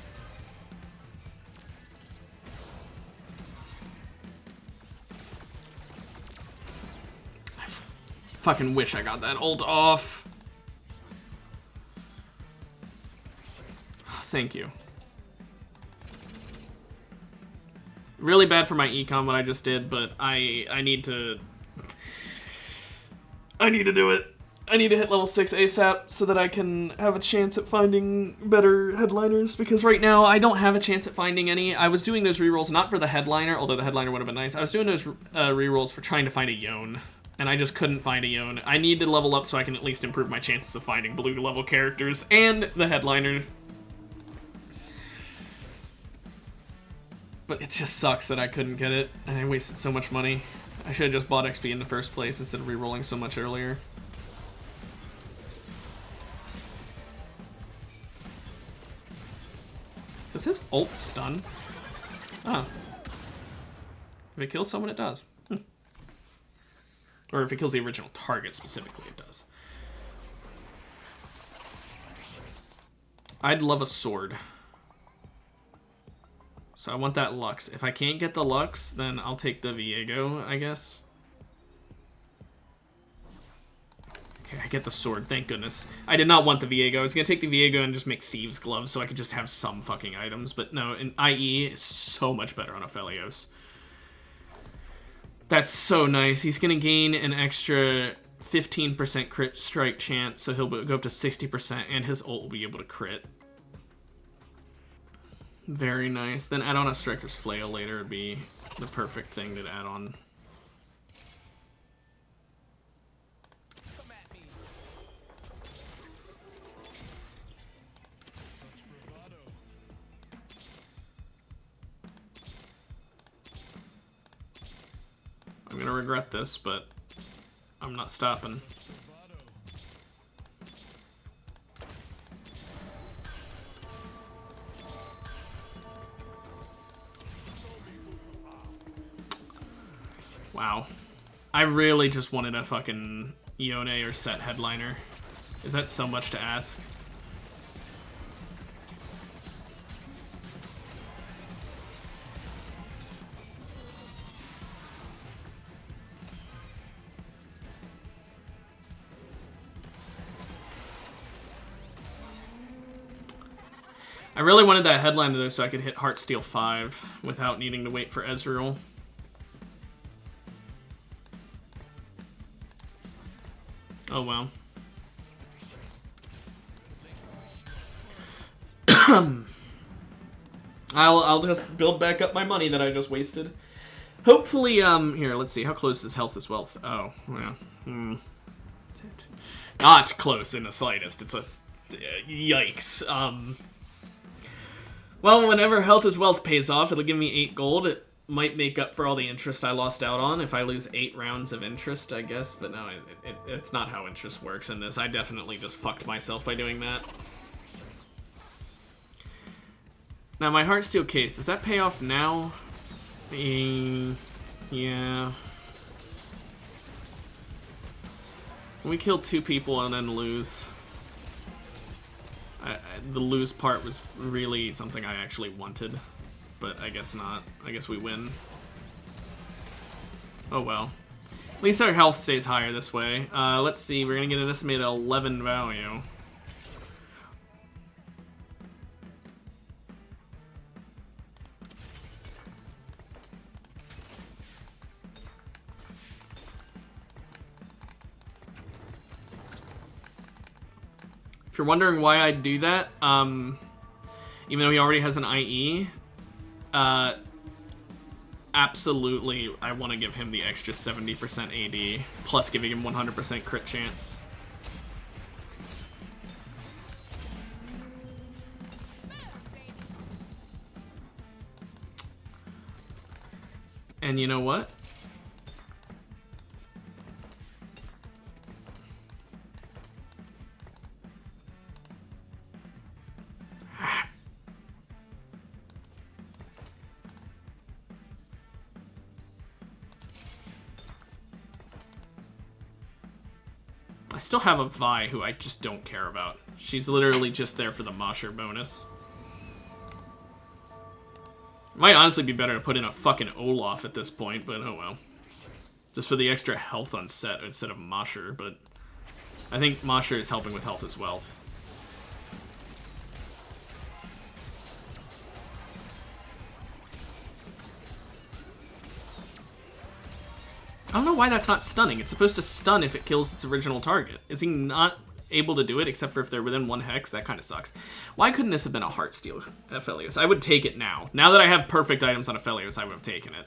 I fucking wish I got that ult off. Thank you. Really bad for my econ what I just did, but I need to do it. I need to hit level 6 ASAP so that I can have a chance at finding better headliners, because right now I don't have a chance at finding any. I was doing those rerolls not for the headliner, although the headliner would have been nice. I was doing those rerolls for trying to find a Yone, and I just couldn't find a Yone. I need to level up so I can at least improve my chances of finding blue level characters and the headliner. But it just sucks that I couldn't get it, and I wasted so much money. I should have just bought XP in the first place instead of rerolling so much earlier. Does his ult stun? Oh. If it kills someone, it does. Or if it kills the original target specifically, it does. I'd love a sword. So I want that Lux. If I can't get the Lux, then I'll take the Viego, I guess. Okay, I get the sword, thank goodness. I did not want the Viego. I was going to take the Viego and just make Thieves' Gloves so I could just have some fucking items. But no, an IE is so much better on Aphelios. That's so nice. He's going to gain an extra 15% crit strike chance, so he'll go up to 60%, and his ult will be able to crit. Very nice. Then add on a Striker's Flail later would be the perfect thing to add on. I'm gonna regret this, but I'm not stopping. Wow. I really just wanted a fucking Yone or Set headliner. Is that so much to ask? I really wanted that headliner though so I could hit Heartsteel 5 without needing to wait for Ezreal. Oh well. I'll just build back up my money that I just wasted. Hopefully, here, let's see. How close is health is wealth? Oh, well. Not close in the slightest. It's a... yikes. Well, whenever health is wealth pays off, it'll give me 8 gold. It might make up for all the interest I lost out on if I lose 8 rounds of interest, I guess. But no, it's not how interest works in this. I definitely just fucked myself by doing that. Now, my Heartsteel case, does that pay off now? Yeah. We killed 2 people and then lose. The lose part was really something I actually wanted, but I guess not. I guess we win. Oh well. At least our health stays higher this way. Let's see, we're gonna get an estimated 11 value. If you're wondering why I do that, even though he already has an IE, absolutely I want to give him the extra 70% AD, plus giving him 100% crit chance. And you know what? I still have a Vi who I just don't care about. She's literally just there for the Mosher bonus. Might honestly be better to put in a fucking Olaf at this point, but oh well. Just for the extra health on set instead of Mosher, but I think Mosher is helping with health as well. I don't know why that's not stunning. It's supposed to stun if it kills its original target. Is he not able to do it except for if they're within 1 hex? That kind of sucks. Why couldn't this have been a Heartsteel Aphelios? I would take it now. Now that I have perfect items on Aphelios, I would have taken it.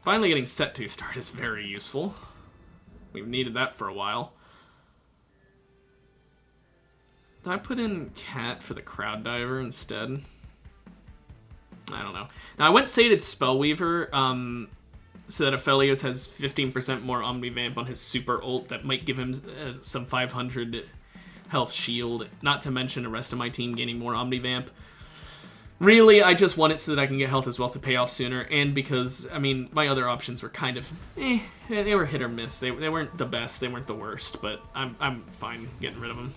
Finally getting set to start is very useful. We've needed that for a while. Did I put in Cat for the Crowd Diver instead? I don't know. Now I went Sated Spellweaver so that Aphelios has 15% more Omnivamp on his super ult that might give him some 500 health shield. Not to mention the rest of my team gaining more Omnivamp. Really, I just want it so that I can get health as well to pay off sooner, and because, I mean, my other options were kind of, they were hit or miss. They weren't the best, they weren't the worst, but I'm fine getting rid of them.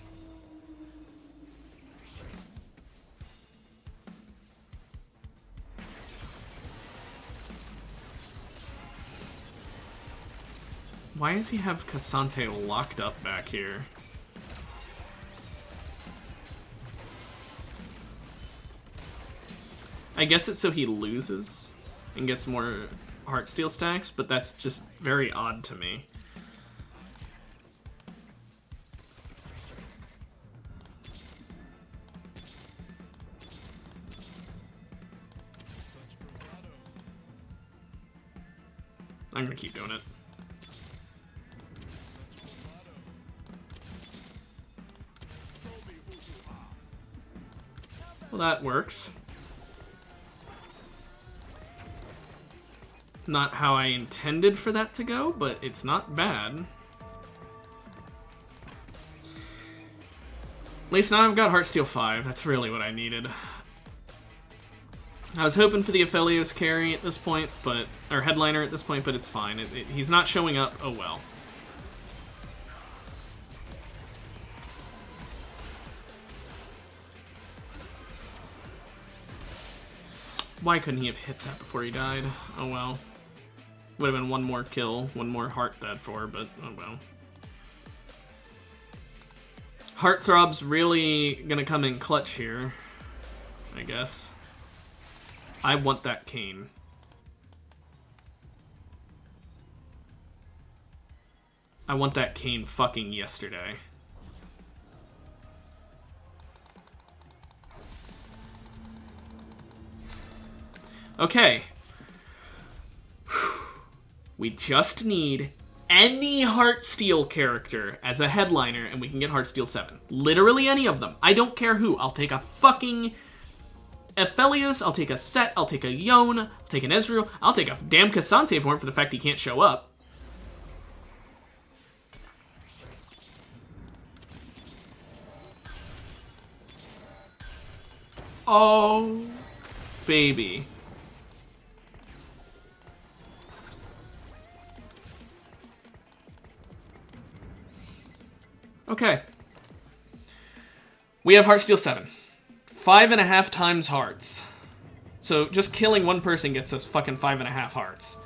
Why does he have Cassante locked up back here? I guess it's so he loses and gets more Heartsteel stacks, but that's just very odd to me. I'm gonna keep doing it. Well, that works. Not how I intended for that to go, but it's not bad. At least now I've got Heartsteel 5. That's really what I needed. I was hoping for the Aphelios carry at this point, but or headliner at this point, but it's fine. He's not showing up. Oh well. Why couldn't he have hit that before he died? Oh well. Would have been one more kill, one more heart that for, but oh well. Heartthrob's really gonna come in clutch here, I guess. I want that cane. I want that cane fucking yesterday. Okay. We just need any Heartsteel character as a headliner and we can get Heartsteel 7. Literally any of them. I don't care who. I'll take a fucking Aphelios, I'll take a Set, I'll take a Yone, I'll take an Ezreal, I'll take a damn Cassante if it weren't for the fact he can't show up. Oh, baby. Okay. We have Heartsteel 7. 5.5 times hearts. So just killing one person gets us fucking 5.5 hearts.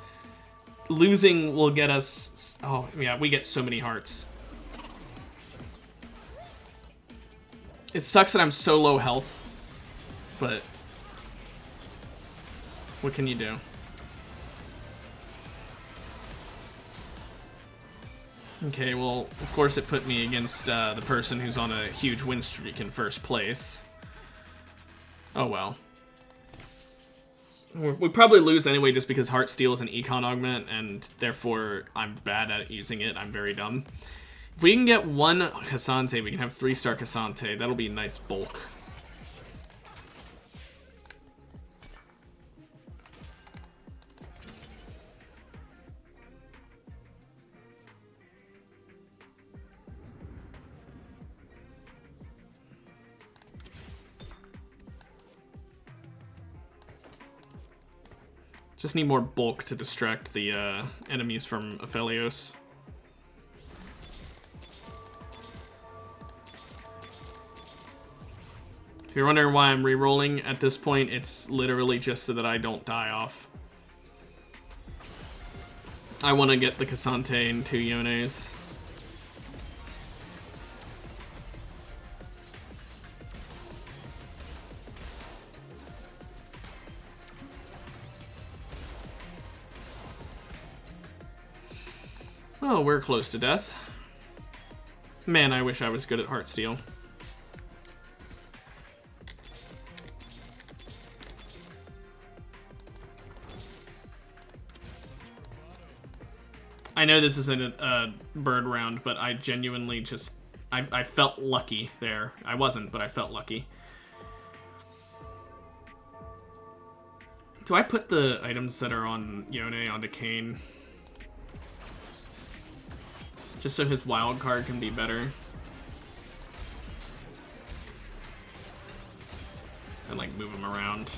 Losing will get us... Oh, yeah, we get so many hearts. It sucks that I'm so low health. But... what can you do? Okay, well, of course it put me against the person who's on a huge win streak in first place. Oh well. We probably lose anyway just because Heartsteel is an econ augment, and therefore I'm bad at using it. I'm very dumb. If we can get one Cassante, we can have 3-star Cassante. That'll be a nice bulk. Just need more bulk to distract the enemies from Aphelios. If you're wondering why I'm re-rolling at this point, it's literally just so that I don't die off. I want to get the Cassante and 2 Yones. Oh, we're close to death. Man, I wish I was good at Heartsteel. I know this isn't a bird round, but I genuinely just... I felt lucky there. I wasn't, but I felt lucky. Do I put the items that are on Yone onto Kayn? Just so his wild card can be better. And like move him around.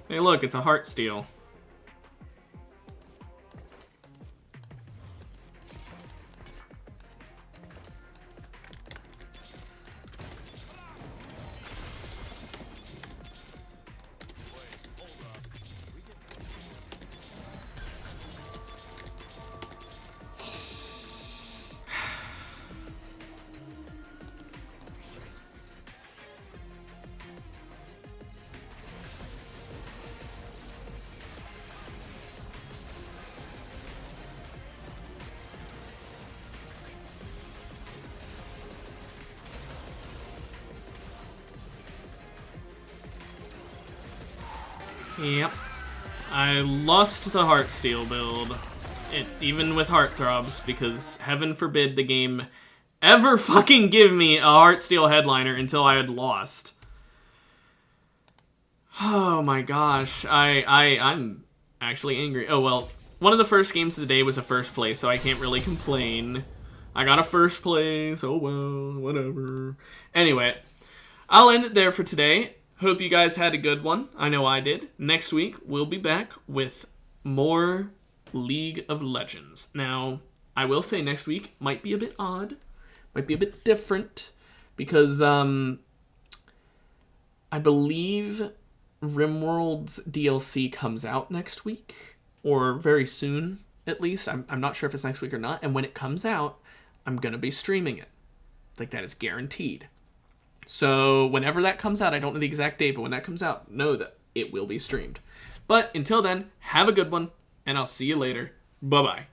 Hey look, it's a Heartsteel. Yep. I lost the Heartsteel build. Even with Heartthrobs, because heaven forbid the game ever fucking give me a Heartsteel headliner until I had lost. Oh my gosh. I'm actually angry. Oh well, one of the first games of the day was a first place, so I can't really complain. I got a first place. Oh well, whatever. Anyway, I'll end it there for today. Hope you guys had a good one. I know I did. Next week, we'll be back with more League of Legends. Now, I will say next week might be a bit odd. Might be a bit different. Because, I believe RimWorld's DLC comes out next week. Or very soon, at least. I'm not sure if it's next week or not. And when it comes out, I'm going to be streaming it. Like, that is guaranteed. So whenever that comes out, I don't know the exact date, but when that comes out, know that it will be streamed. But until then, have a good one, and I'll see you later. Bye-bye.